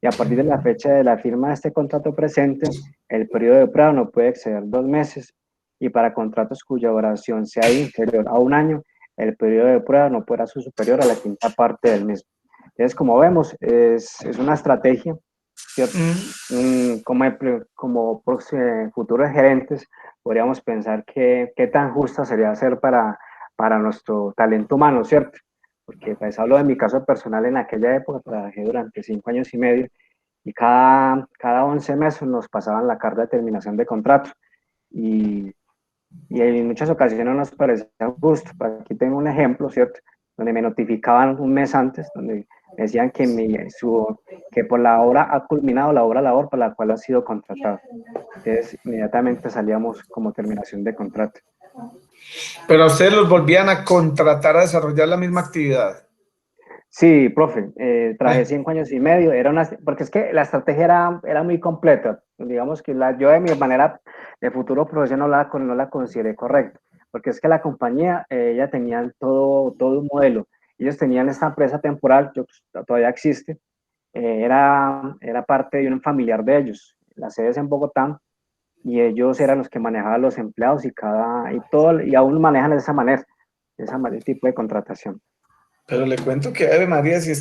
Y a partir de la fecha de la firma de este contrato presente, el periodo de prueba no puede exceder 2 meses, y para contratos cuya duración sea inferior a 1 año, el periodo de prueba no podrá ser superior a la quinta parte del mismo. Entonces, como vemos, es una estrategia, ¿cierto? Como futuros gerentes, podríamos pensar qué tan justa sería ser para nuestro talento humano, ¿cierto? porque pues hablo de mi caso personal. En aquella época trabajé durante 5 años y medio y cada 11 meses nos pasaban la carta de terminación de contrato y en muchas ocasiones no nos parecía justo. Aquí tengo un ejemplo, ¿cierto? Donde me notificaban un mes antes, donde me decían que por la hora ha culminado la hora labor para la cual ha sido contratado. Entonces, inmediatamente salíamos como terminación de contrato. Pero a ustedes los volvían a contratar a desarrollar la misma actividad. Sí, profe, trabajé 5 años y medio, porque es que la estrategia era muy completa. Digamos que yo de mi manera de futuro profesional no la consideré correcta, porque es que la compañía, ya tenían todo un modelo. Ellos tenían esta empresa temporal, todavía existe, era parte de un familiar de ellos. La sede es en Bogotá y ellos eran los que manejaban los empleados y aún manejan de esa manera, ese tipo de contratación. Pero le cuento que, Ave María, si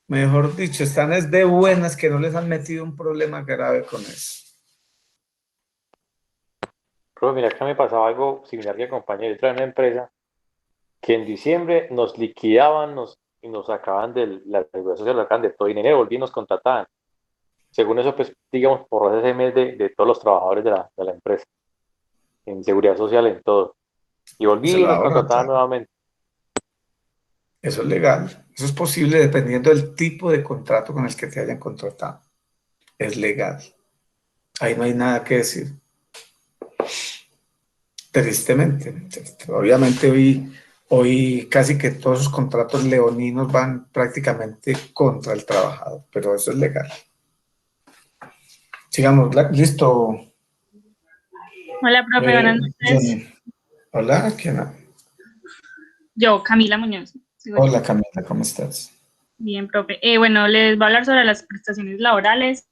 mejor dicho, están es de buenas que no les han metido un problema grave con eso. Pero mira, que me pasaba algo similar que compañero. Yo trabajé en una empresa que en diciembre nos liquidaban y nos sacaban de la seguridad social, nos sacaban de todo, y en enero volvían y nos contrataban. Según eso, pues, digamos, por ese mes de todos los trabajadores de la empresa, en seguridad social, en todo. Y volví y nos contrataban nuevamente. Eso es legal, eso es posible dependiendo del tipo de contrato con el que te hayan contratado. Es legal. Ahí no hay nada que decir. Tristemente. Obviamente hoy casi que todos los contratos leoninos van prácticamente contra el trabajador, pero eso es legal. Sigamos, listo. Hola, profe, buenas noches. Hola, ¿quién habla? Yo, Camila Muñoz. Hola, Camila, ¿cómo estás? Bien, profe. Bueno, les voy a hablar sobre las prestaciones laborales.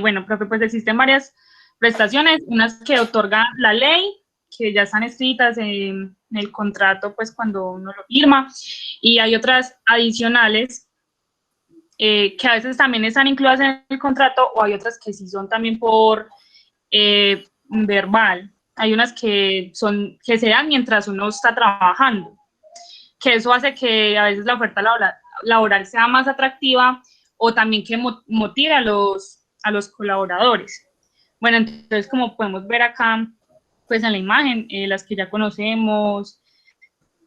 Bueno, profe, pues existen varias prestaciones, unas que otorga la ley, que ya están escritas en el contrato, pues cuando uno lo firma, y hay otras adicionales que a veces también están incluidas en el contrato, o hay otras que sí son también por verbal. Hay unas que se dan mientras uno está trabajando, que eso hace que a veces la oferta laboral sea más atractiva, o también que motive a los colaboradores. Bueno, entonces, como podemos ver acá, pues en la imagen, las que ya conocemos,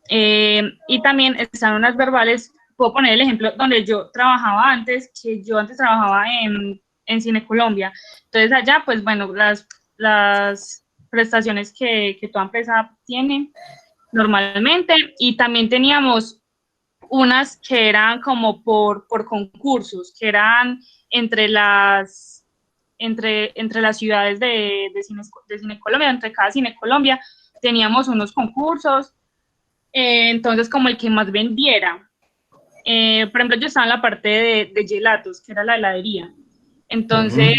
y también están unas verbales. Puedo poner el ejemplo donde yo trabajaba antes, que yo antes trabajaba en Cine Colombia. Entonces allá, pues bueno, las prestaciones que toda empresa tiene normalmente, y también teníamos unas que eran como por concursos, que eran entre las ciudades de Cine Colombia, entre cada Cine Colombia, teníamos unos concursos, entonces como el que más vendiera. Por ejemplo, yo estaba en la parte de gelatos, que era la heladería. Entonces,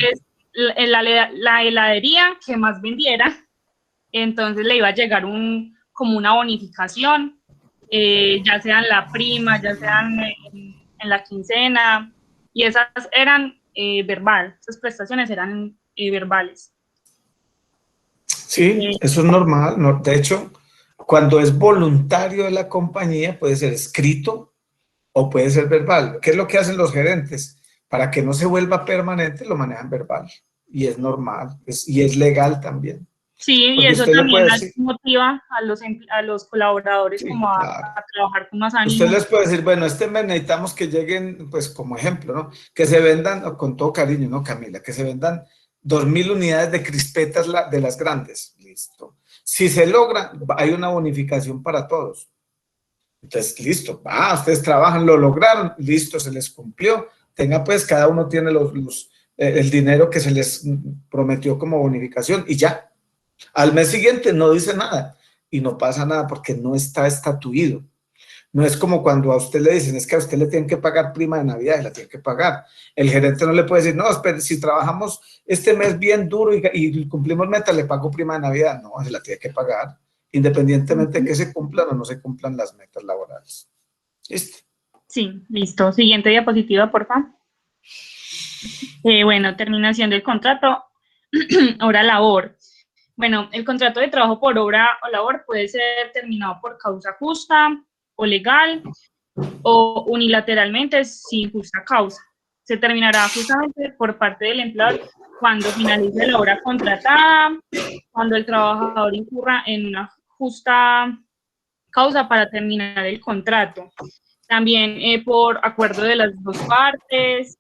la heladería que más vendiera, entonces le iba a llegar como una bonificación, ya sea en la prima, ya sean en la quincena, y esas eran verbal, esas prestaciones eran verbales. Sí, eso es normal. No, de hecho, cuando es voluntario de la compañía, puede ser escrito o puede ser verbal. ¿Qué es lo que hacen los gerentes? Para que no se vuelva permanente, lo manejan verbal. Y es normal, y es legal también. Sí, porque y eso también motiva a los colaboradores como a trabajar con más ánimo. Usted les puede decir, bueno, este mes necesitamos que lleguen, pues como ejemplo, ¿no? Que se vendan, con todo cariño, ¿no, Camila? Que se vendan 2.000 unidades de crispetas de las grandes. Listo. Si se logra, hay una bonificación para todos. Entonces, listo. Ustedes trabajan, lo lograron, listo, se les cumplió. Tenga pues, cada uno tiene el dinero que se les prometió como bonificación y ya. Al mes siguiente no dice nada y no pasa nada porque no está estatuido. No es como cuando a usted le dicen, es que a usted le tienen que pagar prima de Navidad y la tienen que pagar. El gerente no le puede decir, no, espere, si trabajamos este mes bien duro y cumplimos meta, le pago prima de Navidad. No, se la tiene que pagar, independientemente de que se cumplan o no se cumplan las metas laborales. ¿Listo? Sí, listo. Siguiente diapositiva, por favor. Bueno, terminación del contrato, hora labor. Bueno, el contrato de trabajo por obra o labor puede ser terminado por causa justa o legal o unilateralmente sin justa causa. Se terminará justamente por parte del empleador cuando finalice la obra contratada, cuando el trabajador incurra en una justa causa para terminar el contrato. También por acuerdo de las dos partes,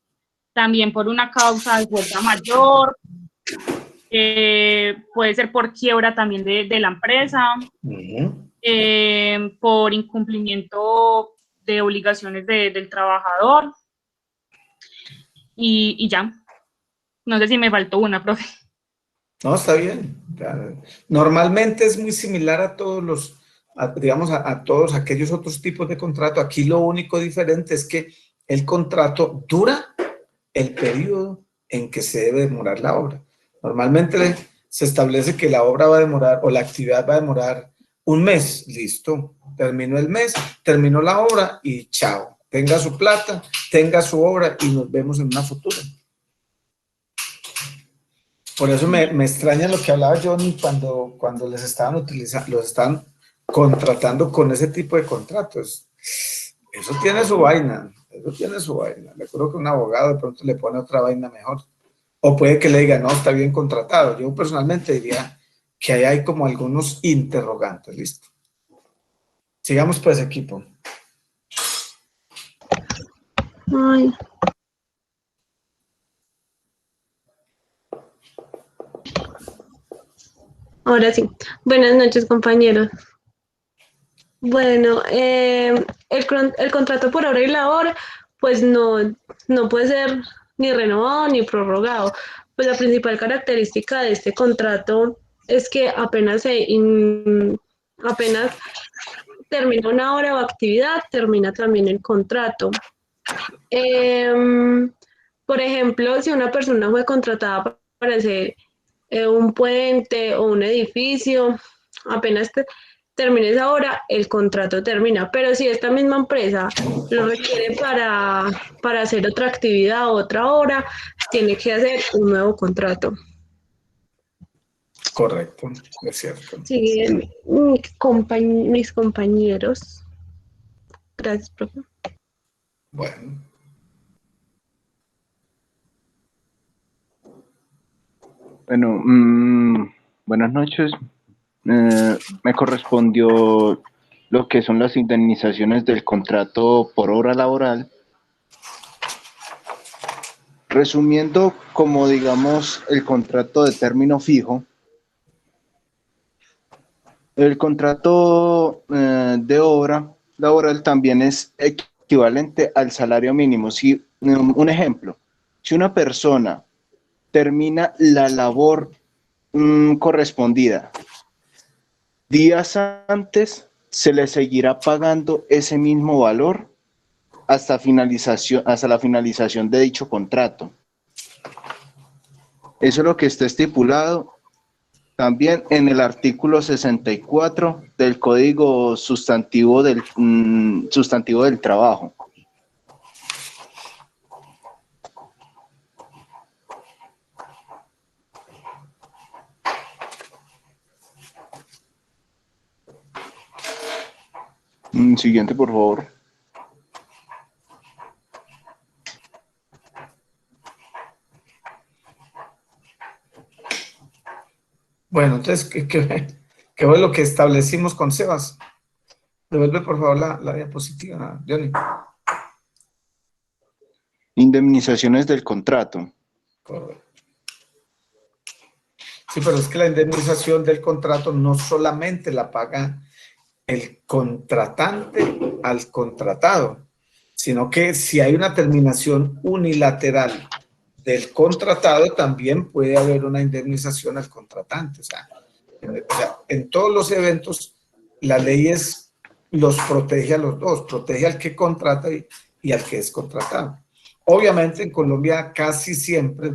también por una causa de fuerza mayor, puede ser por quiebra también de la empresa, por incumplimiento de obligaciones del trabajador, y ya. No sé si me faltó una, profe. No, está bien. Normalmente es muy similar a todos los, digamos, a todos aquellos otros tipos de contrato. Aquí lo único diferente es que el contrato dura el periodo en que se debe demorar la obra. Normalmente se establece que la obra va a demorar, o la actividad va a demorar un mes. Listo, terminó el mes, terminó la obra y chao. Tenga su plata, tenga su obra y nos vemos en una futura. Por eso me extraña lo que hablaba Johnny cuando les estaban utilizando, los están contratando con ese tipo de contratos. Eso tiene su vaina, eso tiene su vaina. Le creo que un abogado de pronto le pone otra vaina mejor. O puede que le diga, no, está bien contratado. Yo personalmente diría que ahí hay como algunos interrogantes, ¿listo? Sigamos pues, equipo. Ay. Ahora sí. Buenas noches, compañeros. Bueno, el contrato por hora y labor, pues no puede ser ni renovado ni prorrogado. Pues la principal característica de este contrato es que apenas termina una hora o actividad, termina también el contrato. Por ejemplo, si una persona fue contratada para hacer un puente o un edificio, apenas termine esa hora, el contrato termina. Pero si esta misma empresa lo requiere para hacer otra actividad o otra hora, tiene que hacer un nuevo contrato. Correcto, es cierto. Sí, mis compañeros. Gracias, profe. Bueno. Bueno, buenas noches. Me correspondió lo que son las indemnizaciones del contrato por hora laboral. Resumiendo, como digamos el contrato de término fijo, el contrato de obra laboral también es equivalente al salario mínimo. Si, un ejemplo, si una persona termina la labor correspondida días antes, se le seguirá pagando ese mismo valor hasta la finalización de dicho contrato. Eso es lo que está estipulado también en el artículo 64 del Código Sustantivo del Trabajo. Siguiente, por favor. Bueno, entonces, ¿qué fue lo que establecimos con Sebas? Devuelve, por favor, la diapositiva, Johnny. Indemnizaciones del contrato. Correcto. Sí, pero es que la indemnización del contrato no solamente la paga el contratante al contratado, sino que si hay una terminación unilateral del contratado, también puede haber una indemnización al contratante. O sea, en todos los eventos, la ley los protege a los dos, protege al que contrata y al que es contratado. Obviamente, en Colombia casi siempre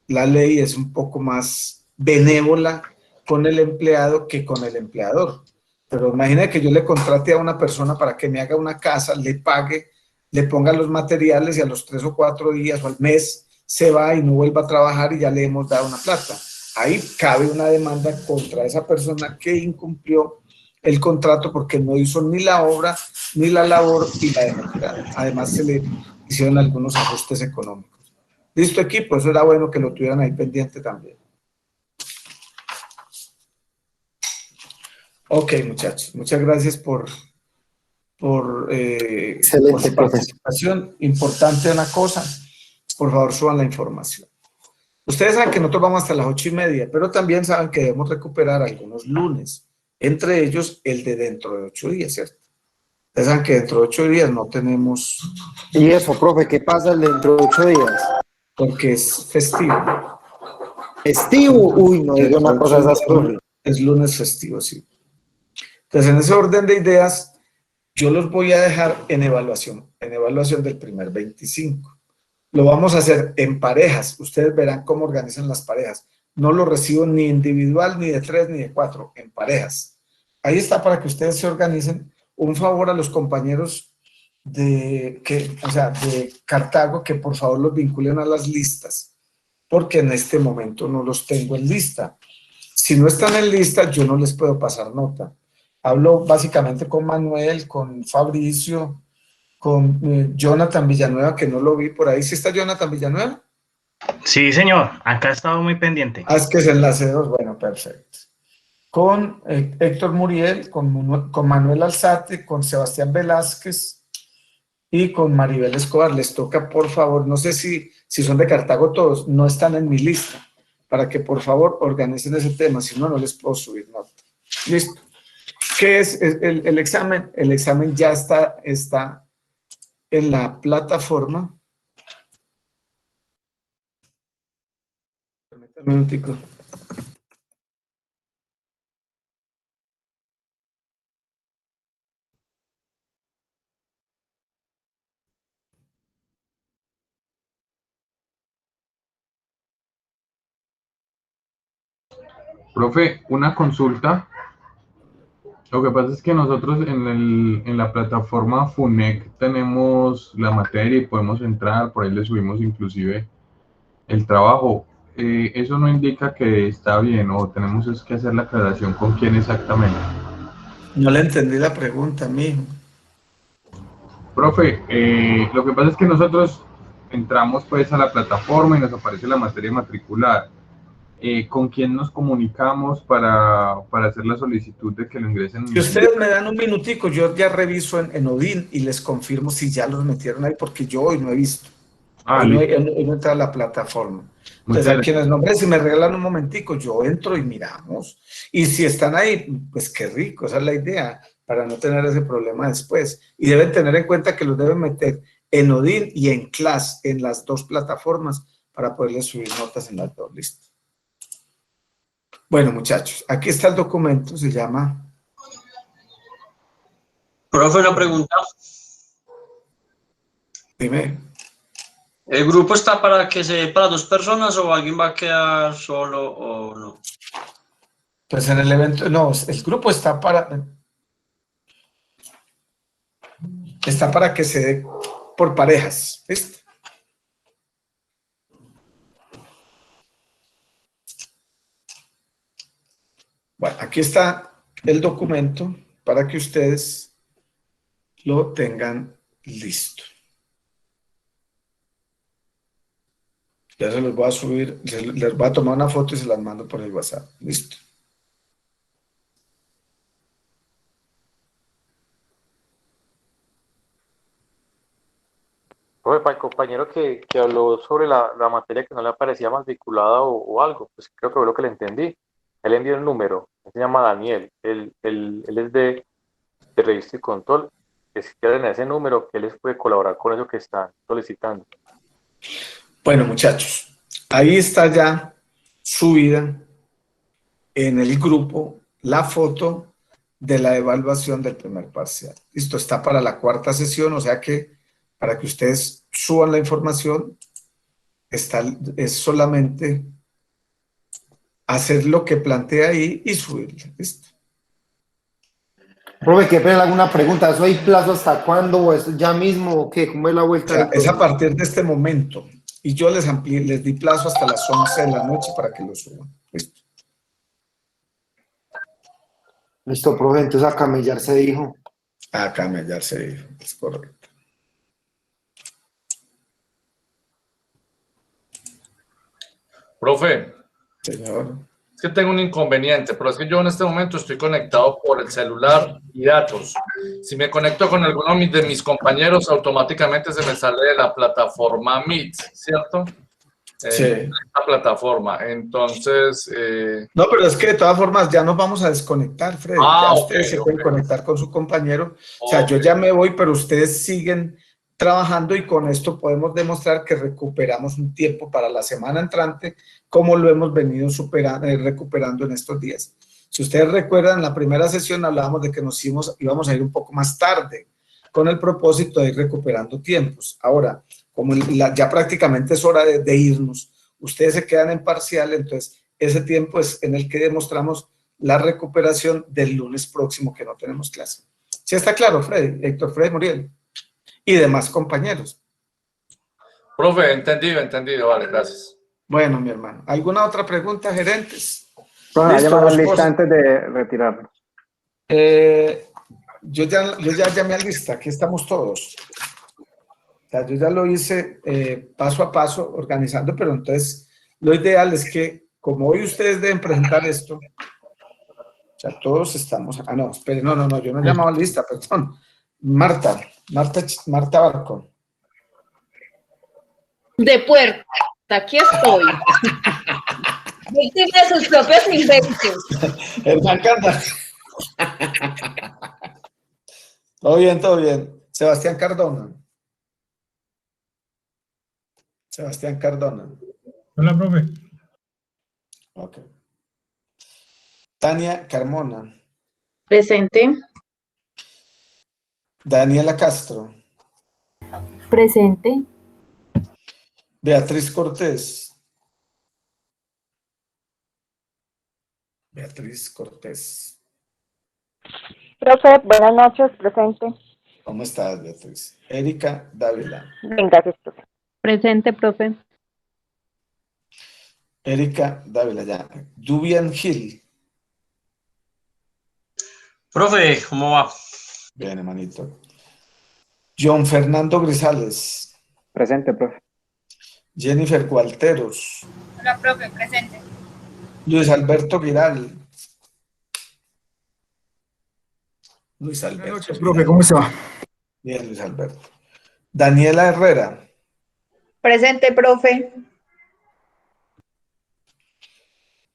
la ley es un poco más benévola con el empleado que con el empleador. Pero imagina que yo le contrate a una persona para que me haga una casa, le pague, le ponga los materiales y a los 3 o 4 días o al mes se va y no vuelva a trabajar y ya le hemos dado una plata. ahí cabe una demanda contra esa persona que incumplió el contrato porque no hizo ni la obra, ni la labor y la dejó tirada. Además, se le hicieron algunos ajustes económicos. Listo, equipo, eso era bueno que lo tuvieran ahí pendiente también. Ok, muchachos, muchas gracias por su participación. Importante una cosa, por favor, suban la información. Ustedes saben que nosotros vamos hasta las 8:30, pero también saben que debemos recuperar algunos lunes, entre ellos el de dentro de 8 días, ¿cierto? Ustedes saben que dentro de 8 días no tenemos... ¿Y eso, profe, qué pasa dentro de 8 días? Porque es festivo. ¿Festivo? Uy, no digo una cosa de esas, profe. Es lunes festivo, sí. Entonces, en ese orden de ideas, yo los voy a dejar en evaluación del primer 25. Lo vamos a hacer en parejas. Ustedes verán cómo organizan las parejas. No lo recibo ni individual, ni de 3, ni de 4, en parejas. Ahí está para que ustedes se organicen. Un favor a los compañeros de Cartago, que por favor los vinculen a las listas, porque en este momento no los tengo en lista. Si no están en lista, yo no les puedo pasar nota. Hablo básicamente con Manuel, con Fabricio, con Jonathan Villanueva, que no lo vi por ahí. ¿Sí está Jonathan Villanueva? Sí, señor. Acá he estado muy pendiente. Es que es enlace 2. Bueno, perfecto. Con Héctor Muriel, con Manuel Alzate, con Sebastián Velázquez y con Maribel Escobar. Les toca, por favor, no sé si son de Cartago todos, no están en mi lista, para que por favor organicen ese tema, si no, no les puedo subir nota. Listo. ¿Qué es el examen? El examen ya está en la plataforma. Permítanme un minutico. Profe, una consulta. Lo que pasa es que nosotros en la plataforma FUNEC tenemos la materia y podemos entrar, por ahí le subimos inclusive el trabajo. ¿Eso no indica que está bien o tenemos que hacer la aclaración con quién exactamente? No le entendí la pregunta, mijo. Profe, lo que pasa es que nosotros entramos pues a la plataforma y nos aparece la materia matriculada. ¿Con quién nos comunicamos para hacer la solicitud de que lo ingresen? Si ustedes me dan un minutico, yo ya reviso en Odin y les confirmo si ya los metieron ahí, porque yo hoy no he visto. Hoy no he entrado a la plataforma. Entonces, a quienes nombré, si me regalan un momentico, yo entro y miramos. Y si están ahí, pues qué rico, esa es la idea, para no tener ese problema después. Y deben tener en cuenta que los deben meter en Odin y en Class, en las dos plataformas, para poderles subir notas en las dos listas. Bueno, muchachos, aquí está el documento, se llama... Profe, una pregunta. Dime. ¿El grupo está para que se dé para 2 personas o alguien va a quedar solo o no? Pues en el evento, no, el grupo está para que se dé por parejas, ¿viste? Bueno, aquí está el documento para que ustedes lo tengan listo. Ya se los voy a subir, les voy a tomar una foto y se las mando por el WhatsApp. Listo. Profe, para el compañero que habló sobre la materia que no le parecía matriculada o algo, pues creo que fue lo que le entendí. Él envió el número, él se llama Daniel, él es de registro y control, que si quieren ese número, que él les puede colaborar con eso que están solicitando. Bueno, muchachos, ahí está ya subida en el grupo la foto de la evaluación del primer parcial. Listo, está para la 4ª sesión, o sea que para que ustedes suban la información, es solamente hacer lo que plantea ahí y subirla. ¿Listo? Profe, ¿qué pena alguna pregunta? ¿Eso hay plazo hasta cuándo o es ya mismo o qué? ¿Cómo es la vuelta? O sea, es a partir de este momento y yo les di plazo hasta las 11 de la noche para que lo suban. Listo. Listo, profe, entonces a camellar se dijo. A camellar se dijo, es correcto. Profe, Señor. es que tengo un inconveniente, pero es que yo en este momento estoy conectado por el celular y datos. Si me conecto con alguno de mis compañeros, automáticamente se me sale de la plataforma Meet, ¿cierto? Sí. La plataforma. Entonces... No, pero es que de todas formas ya nos vamos a desconectar, Freddy. Ya ustedes se pueden ok. conectar con su compañero. O sea, yo ya me voy, pero ustedes siguen trabajando y con esto podemos demostrar que recuperamos un tiempo para la semana entrante, como lo hemos venido recuperando en estos días. Si ustedes recuerdan, en la primera sesión hablábamos de que íbamos a ir un poco más tarde, con el propósito de ir recuperando tiempos. Ahora, como ya prácticamente es hora de irnos, ustedes se quedan en parcial, entonces ese tiempo es en el que demostramos la recuperación del lunes próximo que no tenemos clase. ¿Sí está claro, Freddy? Héctor Freddy Muriel y demás compañeros. Profe, entendido, vale, gracias. Bueno, mi hermano, ¿alguna otra pregunta, gerentes? Profe, ¿Listo, llamar a la los lista antes de retirarnos. Yo ya llamé a lista, aquí estamos todos. O sea, yo ya lo hice paso a paso, organizando, pero entonces lo ideal es que, como hoy ustedes deben presentar esto, o sea, todos estamos... Ah, no, espere, no, yo no he llamado a lista, perdón. Marta Barco. De puerta, aquí estoy. Víctima de sus propios inventos. Hernán Canda. Todo bien. Sebastián Cardona. Hola, profe. Ok. Tania Carmona. Presente. Daniela Castro. Presente. Beatriz Cortés. Profe, buenas noches, presente. ¿Cómo estás, Beatriz? Erika Dávila. Bien, gracias, profe. Presente, profe. Erika Dávila, ya. Dubian Gil. Profe, ¿cómo va? Bien, hermanito. John Fernando Grisales. Presente, profe. Jennifer Gualteros. Hola, profe, presente. Luis Alberto Giral. Buenas noches, profe, ¿cómo está? Bien, Luis Alberto. Daniela Herrera. Presente, profe.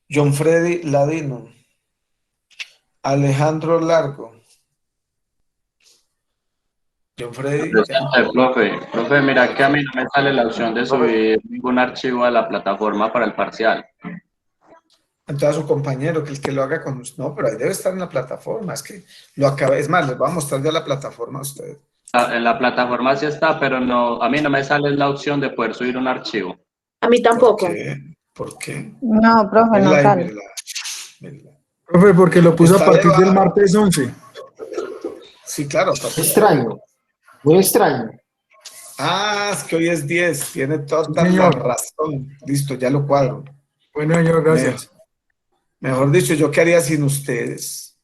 John Freddy Ladino. Alejandro Largo. John Freddy. Profe, mira que a mí no me sale la opción de subir ningún archivo a la plataforma para el parcial. Entonces a su compañero, que el que lo haga con usted. No, pero ahí debe estar en la plataforma. Es que lo acabé. Es más, les voy a mostrar ya la plataforma a ustedes. En la plataforma sí está, pero no, a mí no me sale la opción de poder subir un archivo. A mí tampoco. ¿Por qué? No, profe, no sale. Profe, porque lo puso a partir del martes 11. Sí, claro. Extraño. Muy extraño. Ah, es que hoy es 10. Tiene toda la razón. Listo, ya lo cuadro. Bueno, señor, gracias. Mejor dicho, ¿yo qué haría sin ustedes?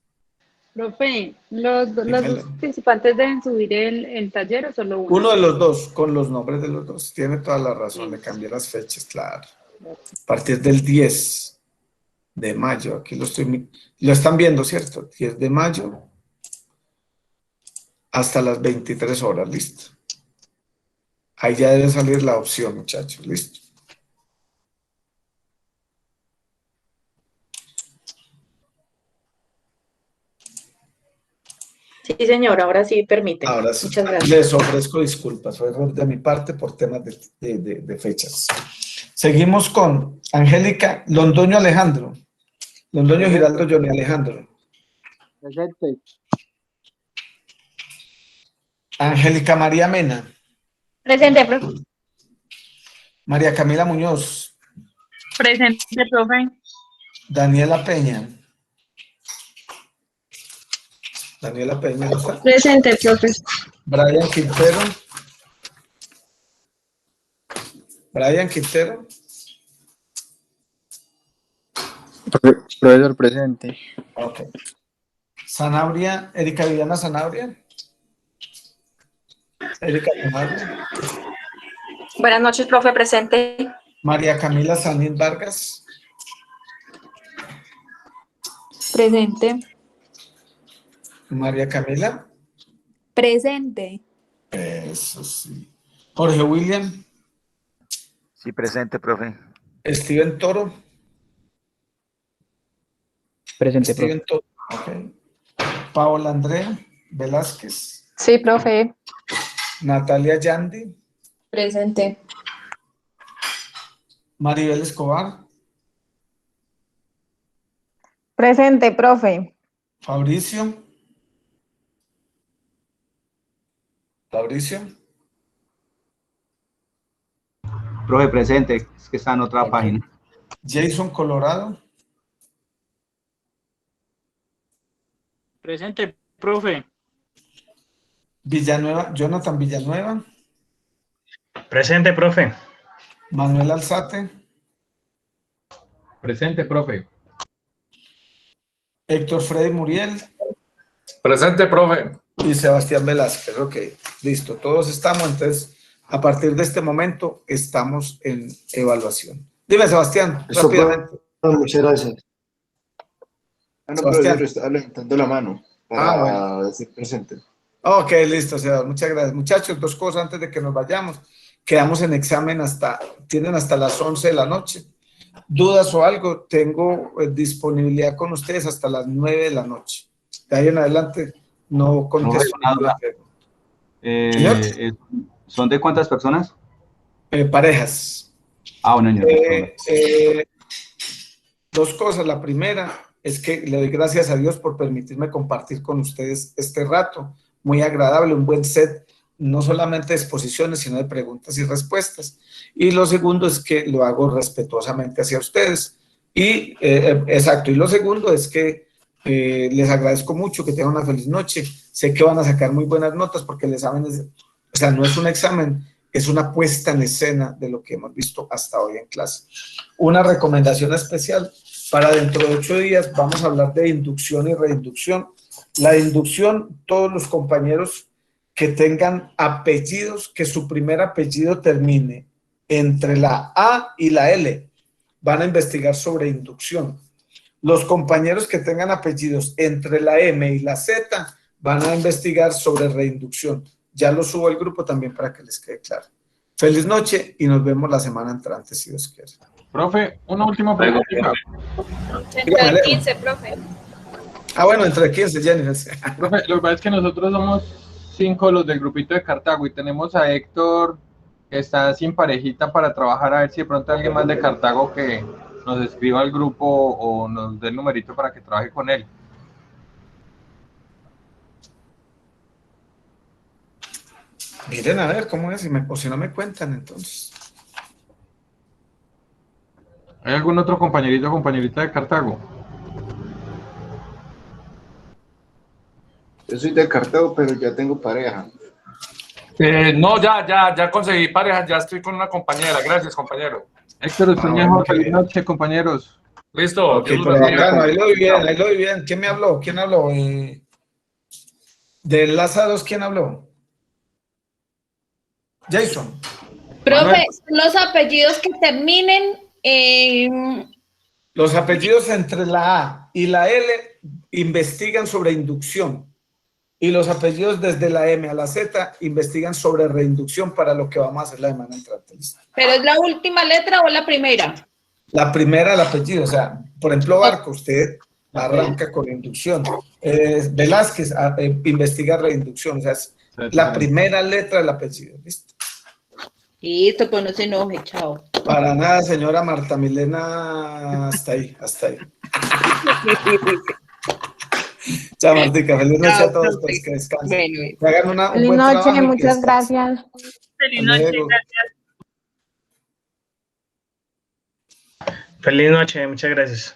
Profe, ¿los dos participantes deben subir el taller o solo uno? Uno de los dos, con los nombres de los dos. Tiene toda la razón, le cambié las fechas, claro. A partir del 10 de mayo, aquí lo están viendo, ¿cierto? 10 de mayo hasta las 23 horas, listo. Ahí ya debe salir la opción, muchachos, listo. Sí, señor, ahora sí permite. Ahora sí. Muchas gracias. Les ofrezco disculpas, fue error de mi parte por temas de fechas. Seguimos con Angélica Londoño Alejandro. Londoño Giraldo Johnny Alejandro. Presente. Angélica María Mena. Presente, profe. María Camila Muñoz. Presente, profe. Daniela Peña. Daniela Peña, ¿no está? Presente, profe. Brian Quintero. Brian Quintero. Profesor presente. Ok. Sanabria, Erika Viviana Sanabria. Erika Sanabria. Buenas noches, profe, presente. María Camila Sanín Vargas. Presente. María Camila. Presente. Eso sí. Jorge William. Sí, presente, profe. Steven Toro. Presente, Steven profe. Toro. Okay. Paola Andrea Velázquez. Sí, profe. Natalia Yandi. Presente. Maribel Escobar. Presente, profe. Fabricio. Fabricio. Profe, presente, es que está en otra página. Jason Colorado. Presente, profe. Villanueva, Jonathan Villanueva. Presente, profe. Manuel Alzate. Presente, profe. Héctor Freddy Muriel. Presente, profe. Y Sebastián Velázquez. Ok, listo. Todos estamos, entonces, a partir de este momento, estamos en evaluación. Dime, Sebastián, Eso, rápidamente. muchas gracias. No, Sebastián. pero estaba levantando la mano para bueno. decir presente. Ok, listo, Sebastián. Muchas gracias. Muchachos, dos cosas antes de que nos vayamos. Quedamos en examen tienen hasta las 11 de la noche. ¿Dudas o algo? Tengo disponibilidad con ustedes hasta las 9 de la noche. De ahí en adelante no contesto ninguna pregunta. ¿Son de cuántas personas? Parejas. Ah, un año. Dos cosas. La primera es que le doy gracias a Dios por permitirme compartir con ustedes este rato. Muy agradable, un buen set, no solamente de exposiciones, sino de preguntas y respuestas. Y lo segundo es que lo hago respetuosamente hacia ustedes. Y, exacto, y lo segundo es que les agradezco mucho, que tengan una feliz noche. Sé que van a sacar muy buenas notas porque el examen es, o sea, no es un examen, es una puesta en escena de lo que hemos visto hasta hoy en clase. Una recomendación especial para dentro de 8 días vamos a hablar de inducción y reinducción. La inducción, todos los compañeros que tengan apellidos, que su primer apellido termine entre la A y la L, van a investigar sobre inducción. Los compañeros que tengan apellidos entre la M y la Z van a investigar sobre reinducción. Ya lo subo al grupo también para que les quede claro. Feliz noche y nos vemos la semana entrante, si Dios quiere. Profe, una última pregunta. Entre 15, profe. Ah, bueno, entre 15, Jennifer. Profe, lo que pasa es que nosotros somos 5 los del grupito de Cartago y tenemos a Héctor que está sin parejita para trabajar, a ver si de pronto alguien más de Cartago que nos escriba al grupo o nos dé el numerito para que trabaje con él. Miren a ver cómo es, o si no me cuentan entonces. ¿Hay algún otro compañerito o compañerita de Cartago? Yo soy de Cartago, pero ya tengo pareja. No, ya conseguí pareja, ya estoy con una compañera. Gracias, compañero. Héctor, usted mejor. Feliz noche, compañeros. Listo. Okay, pero bacano, ahí lo vi bien. ¿Quién me habló? ¿Quién habló? De Lázaros, ¿quién habló? Jason. Profe, los apellidos que terminen en... Los apellidos entre la A y la L investigan sobre inducción. Y los apellidos desde la M a la Z investigan sobre reinducción para lo que vamos a hacer la semana entrante. ¿Pero es la última letra o la primera? La primera, el apellido. O sea, por ejemplo, Barco, usted arranca con inducción. Velázquez investiga reinducción. O sea, es la primera letra del apellido. ¿Listo? Listo, pues no se enoje, chao. Para nada, señora Marta Milena, hasta ahí. Chao, Martica, feliz noche a todos, pues que descansen. Que hagan un Feliz buen noche, trabajo y que muchas descansen. gracias. Feliz noche, gracias. Feliz noche, muchas gracias.